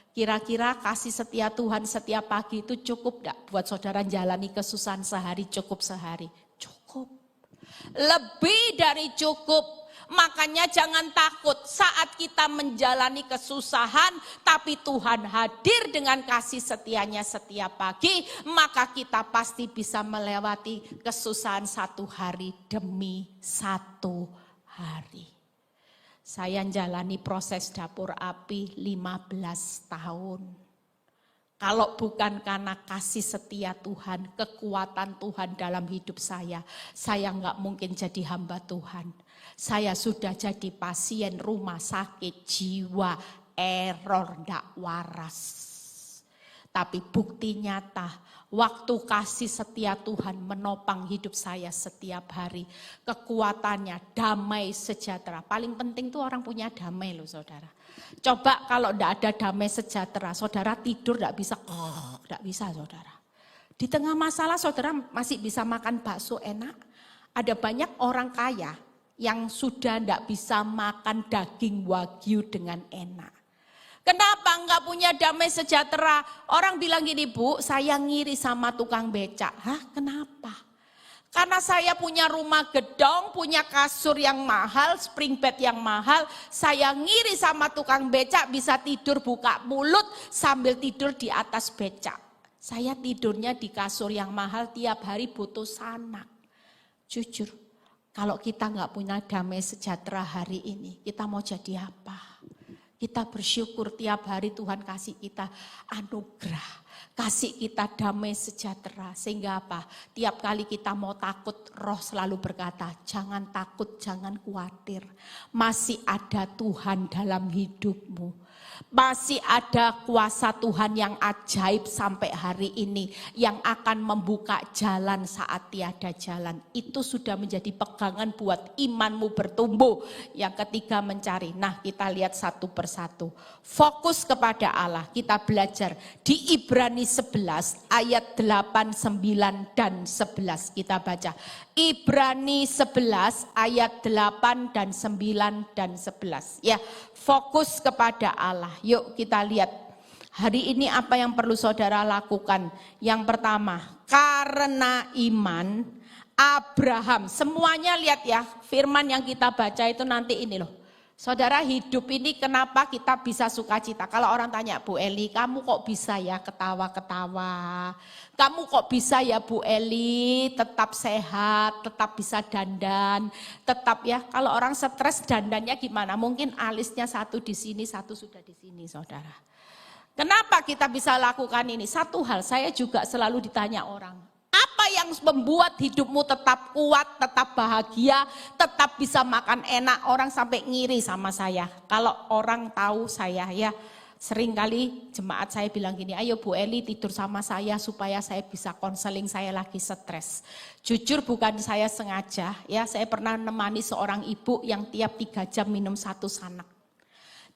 Kira-kira kasih setia Tuhan setiap pagi itu cukup enggak buat saudara jalani kesusahan sehari, cukup sehari? Cukup. Lebih dari cukup. Makanya jangan takut saat kita menjalani kesusahan, tapi Tuhan hadir dengan kasih setianya setiap pagi, maka kita pasti bisa melewati kesusahan 1 hari demi 1 hari. Saya menjalani proses dapur api 15 tahun. Kalau bukan karena kasih setia Tuhan, kekuatan Tuhan dalam hidup saya enggak mungkin jadi hamba Tuhan. Saya sudah jadi pasien rumah sakit jiwa, error, enggak waras. Tapi bukti nyata, waktu kasih setia Tuhan menopang hidup saya setiap hari. Kekuatannya damai sejahtera. Paling penting tuh orang punya damai loh saudara. Coba kalau enggak ada damai sejahtera, saudara tidur enggak bisa saudara. Di tengah masalah saudara masih bisa makan bakso enak. Ada banyak orang kaya yang sudah enggak bisa makan daging wagyu dengan enak. Kenapa enggak punya damai sejahtera? Orang bilang gini, Bu, saya ngiri sama tukang becak. Hah, kenapa? Karena saya punya rumah gedong, punya kasur yang mahal, spring bed yang mahal. Saya ngiri sama tukang becak bisa tidur buka mulut sambil tidur di atas becak. Saya tidurnya di kasur yang mahal tiap hari butuh sanak. Jujur, kalau kita enggak punya damai sejahtera hari ini, kita mau jadi apa? Kita bersyukur tiap hari Tuhan kasih kita anugerah, kasih kita damai sejahtera. Sehingga apa? Tiap kali kita mau takut, Roh selalu berkata, jangan takut, jangan khawatir. Masih ada Tuhan dalam hidupmu. Masih ada kuasa Tuhan yang ajaib sampai hari ini, yang akan membuka jalan saat tiada jalan. Itu sudah menjadi pegangan buat imanmu bertumbuh. Yang ketiga mencari. Nah, kita lihat satu persatu. Fokus kepada Allah. Kita belajar di Ibrani 11 ayat 8, 9 dan 11. Kita baca. Ibrani 11 ayat 8 dan 9 dan 11. Ya, fokus kepada Allah. Yuk kita lihat hari ini apa yang perlu saudara lakukan. Yang pertama, karena iman Abraham. Semuanya lihat ya, firman yang kita baca itu nanti ini loh. Saudara, hidup ini kenapa kita bisa sukacita? Kalau orang tanya, Bu Eli, kamu kok bisa ya ketawa-ketawa? Kamu kok bisa ya Bu Eli tetap sehat, tetap bisa dandan, tetap ya. Kalau orang stres dandannya gimana? Mungkin alisnya satu di sini, satu sudah di sini saudara. Kenapa kita bisa lakukan ini? Satu hal, saya juga selalu ditanya orang. Apa yang membuat hidupmu tetap kuat, tetap bahagia, tetap bisa makan enak? Orang sampai ngiri sama saya. Kalau orang tahu saya ya, Seringkali jemaat saya bilang gini, ayo Bu Eli tidur sama saya supaya saya bisa konseling, saya lagi stres. Jujur bukan saya sengaja, ya saya pernah menemani seorang ibu yang tiap 3 jam minum 1 sanak.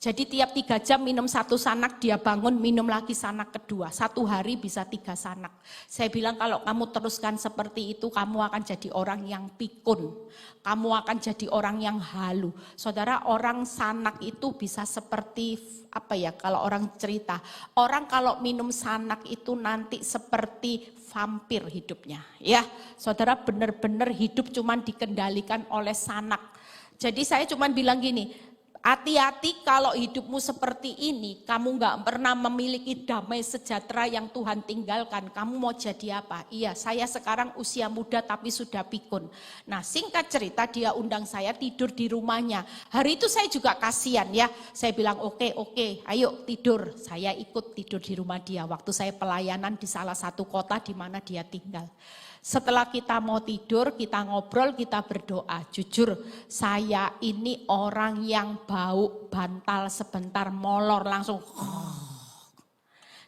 Jadi tiap 3 jam minum 1 sanak, dia bangun minum lagi sanak kedua. 1 hari bisa 3 sanak. Saya bilang kalau kamu teruskan seperti itu, kamu akan jadi orang yang pikun. Kamu akan jadi orang yang halu. Saudara, orang sanak itu bisa seperti apa ya, kalau orang cerita. Orang kalau minum sanak itu nanti seperti vampir hidupnya. Ya, saudara, benar-benar hidup cuman dikendalikan oleh sanak. Jadi saya cuman bilang gini, hati-hati kalau hidupmu seperti ini, kamu gak pernah memiliki damai sejahtera yang Tuhan tinggalkan. Kamu mau jadi apa? Iya, saya sekarang usia muda tapi sudah pikun. Nah, singkat cerita dia undang saya tidur di rumahnya. Hari itu saya juga kasihan ya. Saya bilang oke, ayo tidur. Saya ikut tidur di rumah dia. Waktu saya pelayanan di salah satu kota di mana dia tinggal. Setelah kita mau tidur, kita ngobrol, kita berdoa. Jujur, saya ini orang yang bau bantal sebentar molor langsung.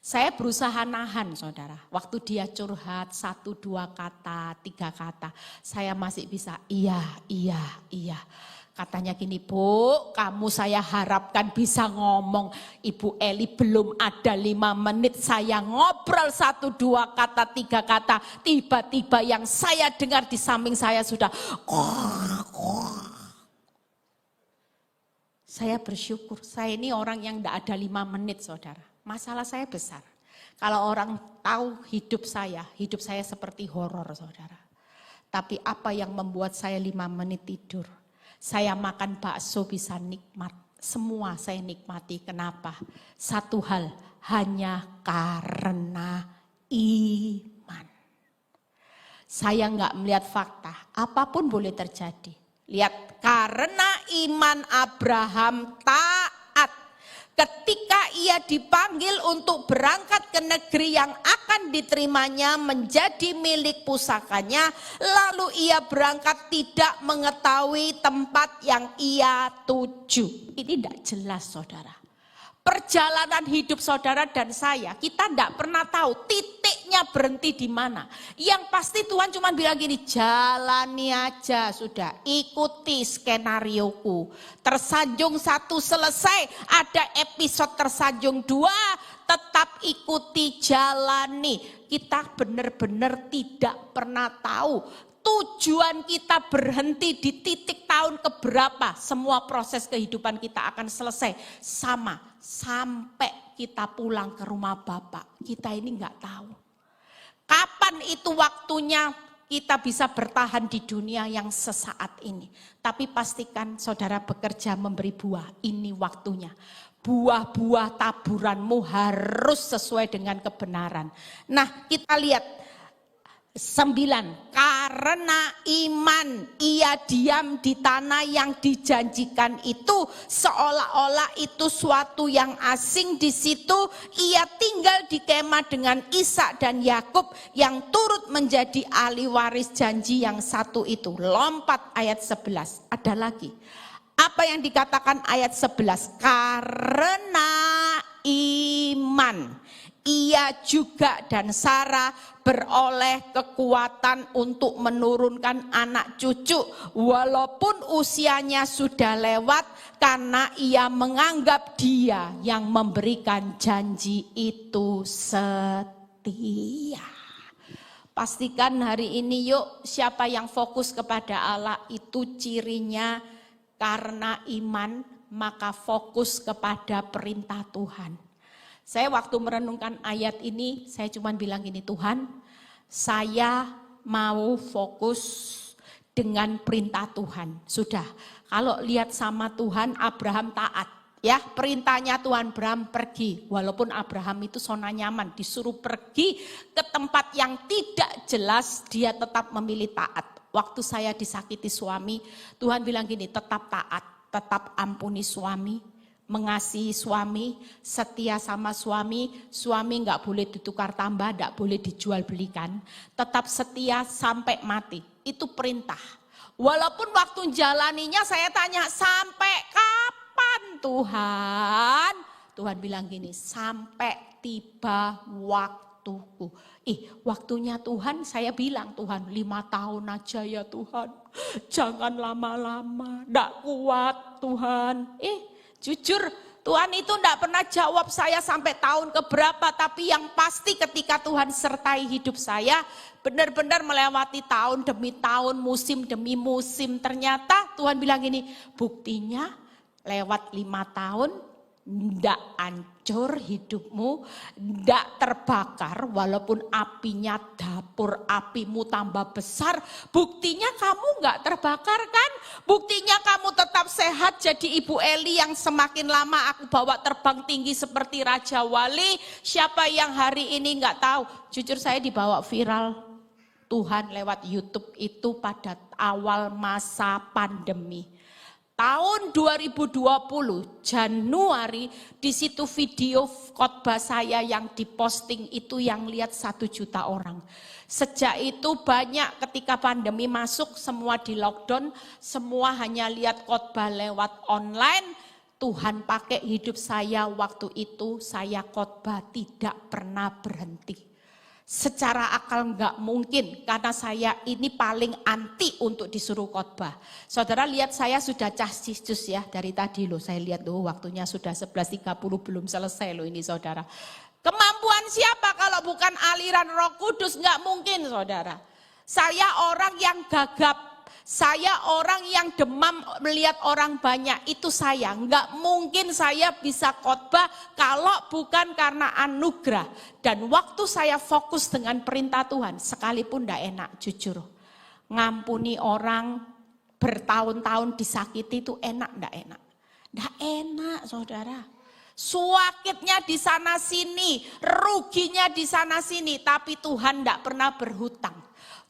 Saya berusaha nahan, saudara. Waktu dia curhat 1, 2 kata, 3 kata, saya masih bisa iya. Katanya gini, Bu, kamu saya harapkan bisa ngomong. Ibu Eli belum ada 5 menit saya ngobrol 1, 2 kata, 3 kata. Tiba-tiba yang saya dengar di samping saya sudah. Saya bersyukur, saya ini orang yang tidak ada 5 menit saudara. Masalah saya besar. Kalau orang tahu hidup saya seperti horor saudara. Tapi apa yang membuat saya 5 menit tidur? Saya makan bakso bisa nikmat, semua saya nikmati. Kenapa? Satu hal, hanya karena iman. Saya enggak melihat fakta, apapun boleh terjadi. Lihat, karena iman Abraham taat. Ketika ia dipanggil untuk berangkat ke negeri yang akan diterimanya menjadi milik pusakanya, lalu ia berangkat tidak mengetahui tempat yang ia tuju. Ini tidak jelas saudara. Perjalanan hidup saudara dan saya, kita tidak pernah tahu titiknya berhenti di mana. Yang pasti Tuhan cuma bilang gini, jalani aja sudah, ikuti skenarioku. Tersanjung 1 selesai, ada episode tersanjung 2, tetap ikuti, jalani. Kita benar-benar tidak pernah tahu tujuan kita berhenti di titik tahun keberapa. Semua proses kehidupan kita akan selesai sama sampai kita pulang ke rumah Bapak. Kita ini enggak tahu. Kapan itu waktunya kita bisa bertahan di dunia yang sesaat ini. Tapi pastikan saudara bekerja memberi buah. Ini waktunya. Buah-buah taburanmu harus sesuai dengan kebenaran. Nah, kita lihat 9, karena iman ia diam di tanah yang dijanjikan itu, seolah-olah itu suatu yang asing di situ. Ia tinggal di kemah dengan Ishak dan Yakub yang turut menjadi ahli waris janji yang satu itu. Lompat ayat 11, ada lagi. Apa yang dikatakan ayat 11? Karena iman ia juga dan Sarah beroleh kekuatan untuk menurunkan anak cucu walaupun usianya sudah lewat, karena ia menganggap dia yang memberikan janji itu setia. Pastikan hari ini yuk, siapa yang fokus kepada Allah itu cirinya karena iman, maka fokus kepada perintah Tuhan. Saya waktu merenungkan ayat ini, saya cuma bilang gini, Tuhan, saya mau fokus dengan perintah Tuhan. Sudah, kalau lihat sama Tuhan, Abraham taat. Ya, perintahnya Tuhan, Abraham pergi. Walaupun Abraham itu zona nyaman, disuruh pergi ke tempat yang tidak jelas, dia tetap memilih taat. Waktu saya disakiti suami, Tuhan bilang gini, tetap taat, tetap ampuni suami. Mengasihi suami, setia sama suami nggak boleh ditukar tambah, nggak boleh dijual belikan, tetap setia sampai mati, itu perintah. Walaupun waktu jalaninya saya tanya, sampai kapan Tuhan? Tuhan bilang gini, sampai tiba waktuku. Waktunya Tuhan, saya bilang Tuhan 5 tahun aja ya Tuhan. Jangan lama-lama, enggak kuat Tuhan. Jujur Tuhan itu enggak pernah jawab saya sampai tahun keberapa. Tapi yang pasti ketika Tuhan sertai hidup saya, benar-benar melewati tahun demi tahun, musim demi musim. Ternyata Tuhan bilang gini, buktinya lewat 5 tahun, ndak hancur hidupmu, ndak terbakar walaupun apinya dapur, apimu tambah besar. Buktinya kamu nggak terbakar kan? Buktinya kamu tetap sehat jadi Ibu Eli yang semakin lama aku bawa terbang tinggi seperti Raja Wali. Siapa yang hari ini nggak tahu? Jujur saya dibawa viral Tuhan lewat YouTube itu pada awal masa pandemi. Tahun 2020 Januari, di situ video khotbah saya yang diposting itu yang lihat 1 juta orang. Sejak itu banyak ketika pandemi masuk semua di lockdown, semua hanya lihat khotbah lewat online. Tuhan pakai hidup saya waktu itu, saya khotbah tidak pernah berhenti. Secara akal enggak mungkin karena saya ini paling anti untuk disuruh khotbah. Saudara lihat saya sudah cus ya dari tadi loh, saya lihat loh waktunya sudah 11.30 belum selesai loh ini saudara. Kemampuan siapa kalau bukan aliran Roh Kudus? Enggak mungkin saudara. Saya orang yang gagap. Saya orang yang demam melihat orang banyak, itu saya. Enggak mungkin saya bisa khotbah kalau bukan karena anugerah. Dan waktu saya fokus dengan perintah Tuhan, sekalipun enggak enak, jujur. Ngampuni orang bertahun-tahun disakiti itu enak enggak enak? Enggak enak saudara. Suakitnya di sana sini, ruginya di sana sini, tapi Tuhan enggak pernah berhutang.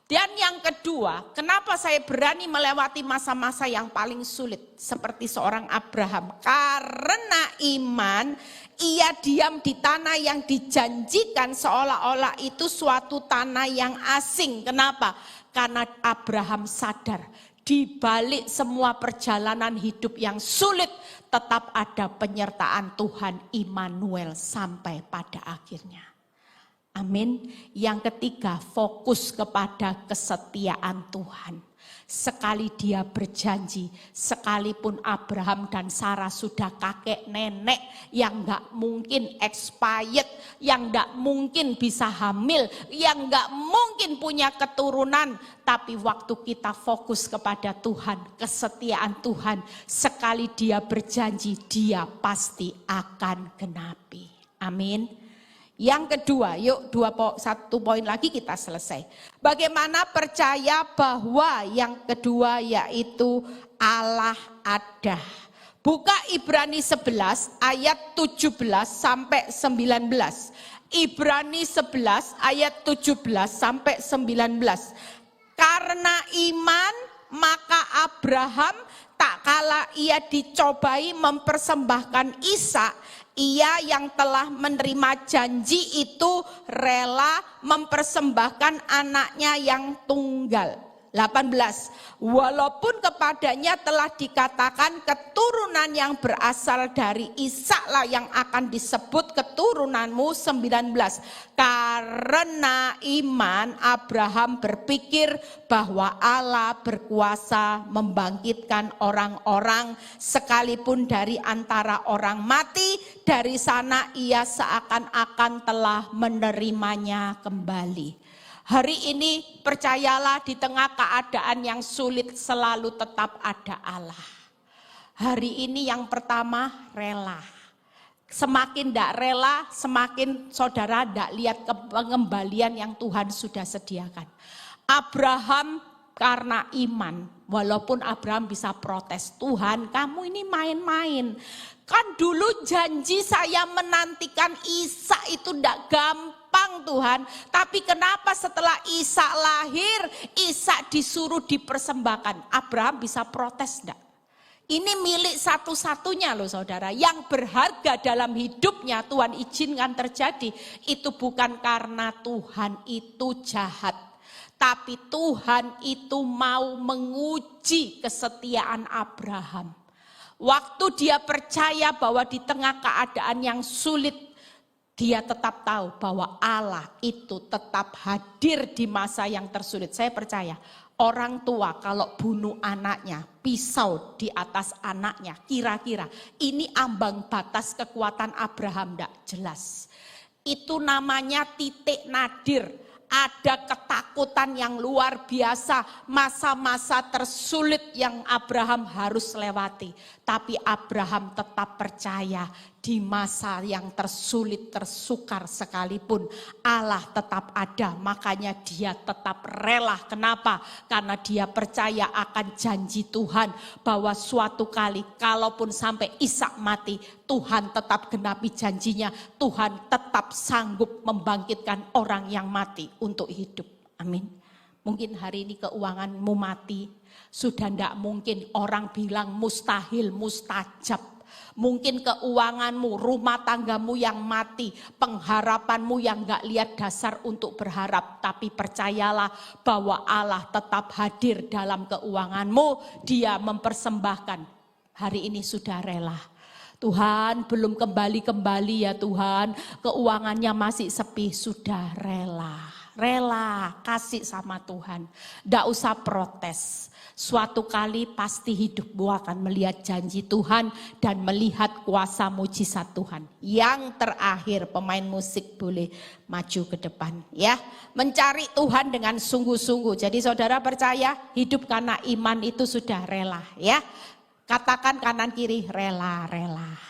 Dan yang kedua, kenapa saya berani melewati masa-masa yang paling sulit seperti seorang Abraham? Karena iman, ia diam di tanah yang dijanjikan seolah-olah itu suatu tanah yang asing. Kenapa? Karena Abraham sadar di balik semua perjalanan hidup yang sulit tetap ada penyertaan Tuhan Immanuel sampai pada akhirnya. Amin. Yang ketiga, fokus kepada kesetiaan Tuhan. Sekali dia berjanji, sekalipun Abraham dan Sarah sudah kakek nenek yang gak mungkin expired, yang gak mungkin bisa hamil, yang gak mungkin punya keturunan. Tapi waktu kita fokus kepada Tuhan, kesetiaan Tuhan, sekali dia berjanji, dia pasti akan genapi. Amin. Yang kedua, yuk 1 poin lagi kita selesai. Bagaimana percaya bahwa yang kedua yaitu Allah ada. Buka Ibrani 11 ayat 17 sampai 19. Ibrani 11 ayat 17 sampai 19. Karena iman maka Abraham tak kala ia dicobai mempersembahkan Ishak, ia yang telah menerima janji itu rela mempersembahkan anaknya yang tunggal. 18. Walaupun kepadanya telah dikatakan keturunan yang berasal dari Ishaklah yang akan disebut keturunanmu. 19. Karena iman Abraham berpikir bahwa Allah berkuasa membangkitkan orang-orang sekalipun dari antara orang mati. Dari sana ia seakan-akan telah menerimanya kembali. Hari ini percayalah di tengah keadaan yang sulit selalu tetap ada Allah. Hari ini yang pertama rela. Semakin tidak rela, semakin saudara tidak lihat pengembalian yang Tuhan sudah sediakan. Abraham karena iman, walaupun Abraham bisa protes, Tuhan kamu ini main-main. Kan dulu janji saya menantikan Ishak itu tidak gampang Tuhan. Tapi kenapa setelah Ishak lahir, Ishak disuruh dipersembahkan. Abraham bisa protes enggak? Ini milik satu-satunya loh saudara. Yang berharga dalam hidupnya Tuhan izinkan terjadi. Itu bukan karena Tuhan itu jahat. Tapi Tuhan itu mau menguji kesetiaan Abraham. Waktu dia percaya bahwa di tengah keadaan yang sulit, dia tetap tahu bahwa Allah itu tetap hadir di masa yang tersulit. Saya percaya orang tua kalau bunuh anaknya, pisau di atas anaknya, kira-kira ini ambang batas kekuatan Abraham, tidak jelas. Itu namanya titik nadir. Ada ketakutan yang luar biasa, masa-masa tersulit yang Abraham harus lewati. Tapi Abraham tetap percaya di masa yang tersulit, tersukar sekalipun Allah tetap ada. Makanya dia tetap rela. Kenapa? Karena dia percaya akan janji Tuhan bahwa suatu kali kalaupun sampai Ishak mati, Tuhan tetap genapi janjinya. Tuhan tetap sanggup membangkitkan orang yang mati untuk hidup. Amin. Mungkin hari ini keuanganmu mati. Sudah tidak mungkin, orang bilang mustahil, mustajab. Mungkin keuanganmu, rumah tanggamu yang mati, pengharapanmu yang gak lihat dasar untuk berharap. Tapi percayalah bahwa Allah tetap hadir dalam keuanganmu. Dia mempersembahkan, hari ini sudah rela. Tuhan belum kembali ya Tuhan, keuangannya masih sepi, sudah rela kasih sama Tuhan. Tidak usah protes. Suatu kali pasti hidupmu akan melihat janji Tuhan dan melihat kuasa mujizat Tuhan. Yang terakhir, pemain musik boleh maju ke depan ya. Mencari Tuhan dengan sungguh-sungguh. Jadi saudara percaya hidup karena iman itu sudah rela ya. Katakan kanan kiri rela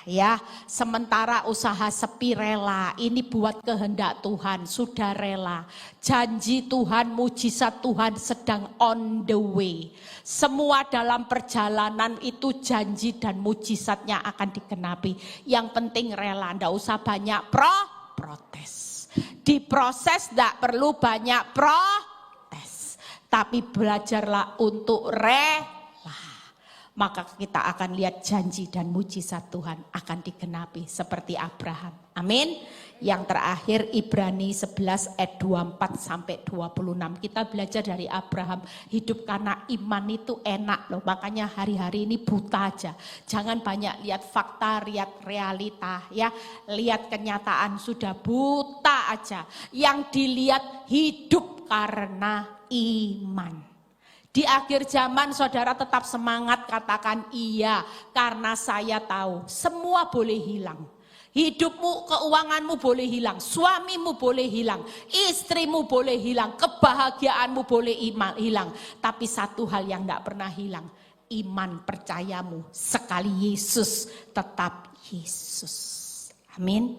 ya. Sementara usaha sepi rela. Ini buat kehendak Tuhan, sudah rela. Janji Tuhan, mujizat Tuhan sedang on the way. Semua dalam perjalanan itu janji dan mujizatnya akan dikenapi. Yang penting rela, ndak usah banyak protes. Diproses ndak perlu banyak protes. Tapi belajarlah untuk rela. Maka kita akan lihat janji dan mujizat Tuhan akan digenapi seperti Abraham. Amin. Yang terakhir Ibrani 11 ayat 24 sampai 26. Kita belajar dari Abraham. Hidup karena iman itu enak loh. Makanya hari-hari ini buta aja. Jangan banyak lihat fakta, lihat realita ya. Lihat kenyataan, sudah buta aja. Yang dilihat hidup karena iman. Di akhir zaman saudara tetap semangat, katakan iya, karena saya tahu semua boleh hilang. Hidupmu, keuanganmu boleh hilang, suamimu boleh hilang, istrimu boleh hilang, kebahagiaanmu boleh hilang. Tapi satu hal yang tidak pernah hilang, iman percayamu sekali Yesus tetap Yesus. Amin.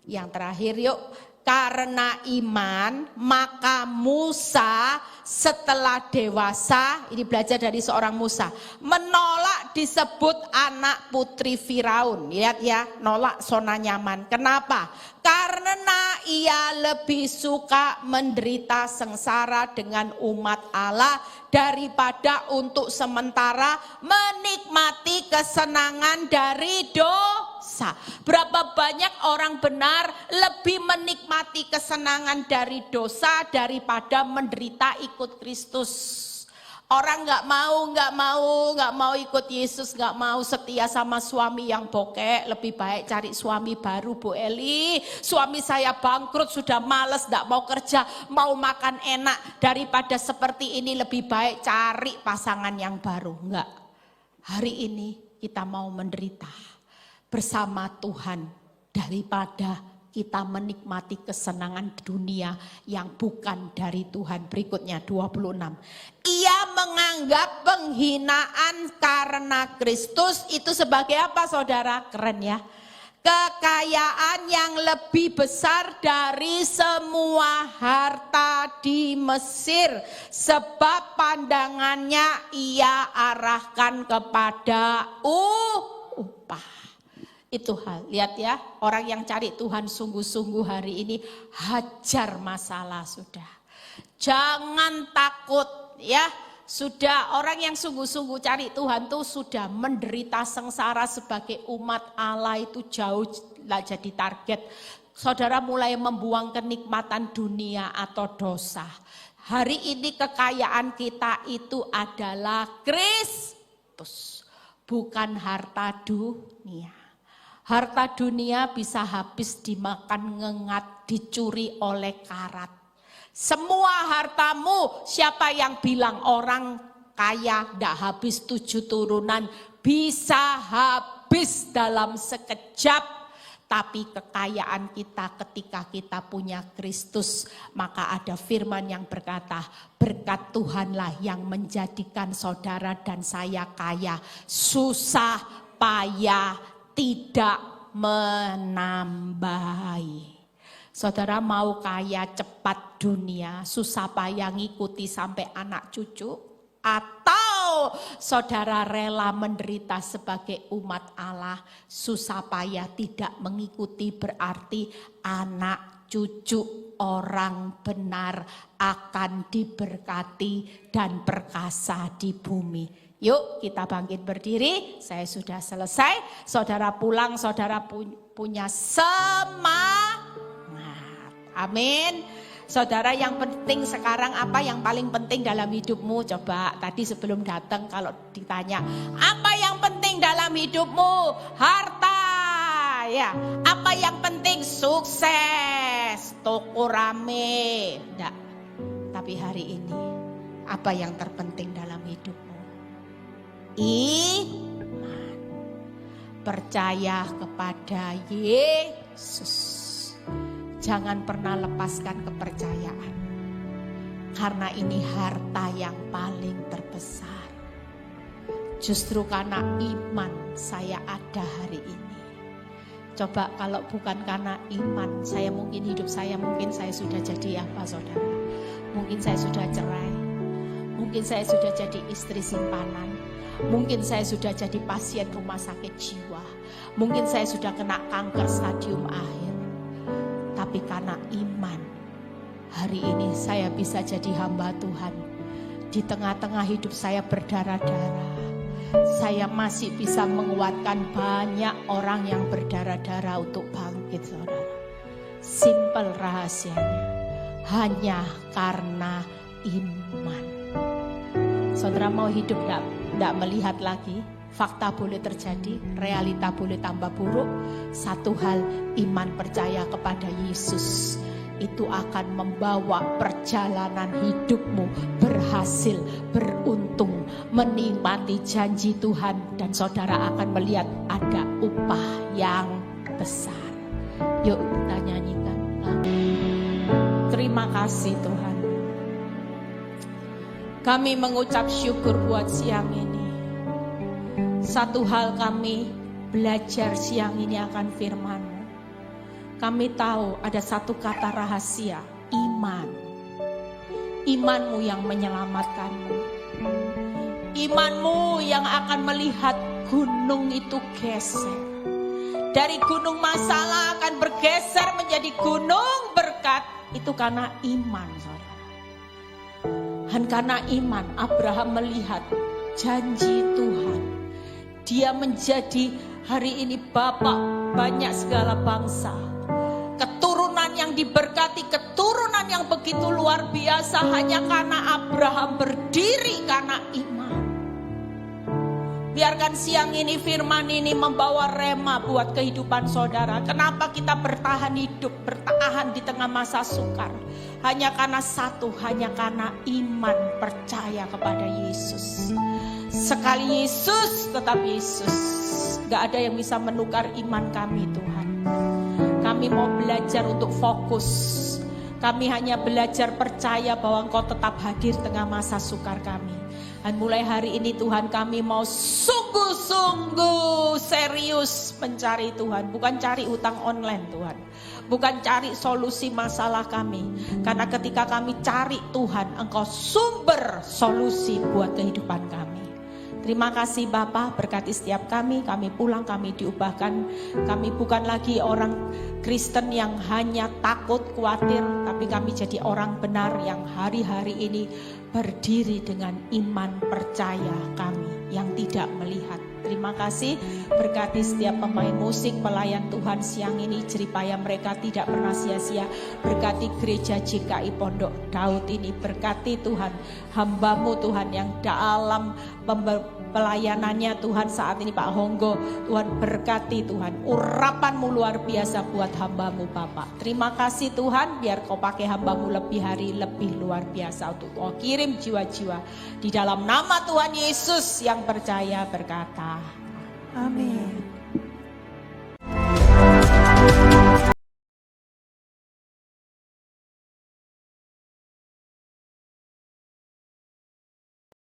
Yang terakhir yuk. Karena iman, maka Musa setelah dewasa, ini belajar dari seorang Musa, menolak disebut anak putri Firaun. Lihat ya, nolak zona nyaman. Kenapa? Karena ia lebih suka menderita sengsara dengan umat Allah daripada untuk sementara menikmati kesenangan dari dosa. Berapa banyak orang benar lebih menikmati kesenangan dari dosa daripada menderita ikut Kristus. Orang nggak mau ikut Yesus, nggak mau setia sama suami yang bokek. Lebih baik cari suami baru, Bu Eli. Suami saya bangkrut, sudah males, nggak mau kerja, mau makan enak. Daripada seperti ini lebih baik cari pasangan yang baru. Enggak. Hari ini kita mau menderita bersama Tuhan daripada kita menikmati kesenangan dunia yang bukan dari Tuhan. Berikutnya 26. Ia menganggap penghinaan karena Kristus itu sebagai apa saudara? Keren ya. Kekayaan yang lebih besar dari semua harta di Mesir. Sebab pandangannya ia arahkan kepada upah. Itu hal, lihat ya, orang yang cari Tuhan sungguh-sungguh hari ini hajar masalah sudah. Jangan takut ya, sudah orang yang sungguh-sungguh cari Tuhan tuh sudah menderita sengsara sebagai umat Allah itu jauh lah jadi target. Saudara mulai membuang kenikmatan dunia atau dosa. Hari ini kekayaan kita itu adalah Kristus. bukan harta dunia. Harta dunia bisa habis dimakan ngengat, dicuri oleh karat. Semua hartamu, siapa yang bilang orang kaya ndak habis 7 turunan, bisa habis dalam sekejap. Tapi kekayaan kita ketika kita punya Kristus, maka ada firman yang berkata, berkat Tuhanlah yang menjadikan saudara dan saya kaya. Susah payah tidak menambahi. Saudara mau kaya cepat dunia, susah payah ngikuti sampai anak cucu? Atau saudara rela menderita sebagai umat Allah, susah payah tidak mengikuti berarti anak cucu orang benar akan diberkati dan perkasa di bumi. Yuk kita bangkit berdiri, saya sudah selesai. Saudara pulang, saudara punya semangat. Amin. Saudara, yang penting sekarang apa yang paling penting dalam hidupmu? Coba tadi sebelum datang kalau ditanya, apa yang penting dalam hidupmu? Harta, ya. Apa yang penting? Sukses, toko rame. Enggak. Tapi hari ini, apa yang terpenting dalam hidupmu? Iman. Percaya kepada Yesus. Jangan pernah lepaskan kepercayaan. Karena ini harta yang paling terbesar. Justru karena iman saya ada hari ini. Coba kalau bukan karena iman, hidup saya mungkin saya sudah jadi apa, saudara? Mungkin saya sudah cerai. Mungkin saya sudah jadi istri simpanan. Mungkin saya sudah jadi pasien rumah sakit jiwa. Mungkin saya sudah kena kanker stadium akhir. Tapi karena iman, hari ini saya bisa jadi hamba Tuhan. Di tengah-tengah hidup saya berdarah-darah, saya masih bisa menguatkan banyak orang yang berdarah-darah untuk bangkit, saudara. Simpel rahasianya, hanya karena iman. Saudara mau hidup tidak melihat lagi? Fakta boleh terjadi, realita boleh tambah buruk. Satu hal, iman percaya kepada Yesus itu akan membawa perjalanan hidupmu berhasil, beruntung, menikmati janji Tuhan. Dan saudara akan melihat ada upah yang besar. Yuk kita nyanyikan. Terima kasih Tuhan. Kami mengucap syukur buat siang ini. Satu hal kami belajar siang ini akan firman-Mu. Kami tahu ada satu kata rahasia, iman. Iman-Mu yang menyelamatkan-Mu. Iman-Mu yang akan melihat gunung itu geser. Dari gunung masalah akan bergeser menjadi gunung berkat. Itu karena iman, saudara. Dan karena iman Abraham melihat janji Tuhan. Dia menjadi hari ini bapak banyak segala bangsa. Keturunan yang diberkati, keturunan yang begitu luar biasa hanya karena Abraham berdiri karena iman. Biarkan siang ini firman ini membawa rema buat kehidupan saudara. Kenapa kita bertahan hidup, bertahan di tengah masa sukar? Hanya karena satu, hanya karena iman percaya kepada Yesus. Sekali Yesus, tetap Yesus. Gak ada yang bisa menukar iman kami Tuhan. Kami mau belajar untuk fokus. Kami hanya belajar percaya bahwa Engkau tetap hadir tengah masa sukar kami. Dan mulai hari ini Tuhan kami mau sungguh-sungguh serius mencari Tuhan. Bukan cari utang online Tuhan. Bukan cari solusi masalah kami. Karena ketika kami cari Tuhan, Engkau sumber solusi buat kehidupan kami. Terima kasih Bapa, berkati setiap kami pulang, kami diubahkan. Kami bukan lagi orang Kristen yang hanya takut, khawatir, tapi kami jadi orang benar yang hari-hari ini berdiri dengan iman percaya kami yang tidak melihat. Terima kasih, berkati setiap pemain musik, pelayan Tuhan siang ini, jeripaya mereka tidak pernah sia-sia. Berkati gereja JKI Pondok Daud ini, berkati Tuhan hamba-Mu Tuhan yang dalam pelayanannya Tuhan saat ini Pak Honggo. Tuhan berkati Tuhan, urapan-Mu luar biasa buat hamba-Mu Bapak. Terima kasih Tuhan, biar Kau pakai hamba-Mu lebih hari lebih luar biasa untuk Kau kirim jiwa-jiwa. Di dalam nama Tuhan Yesus yang percaya berkata, Amin.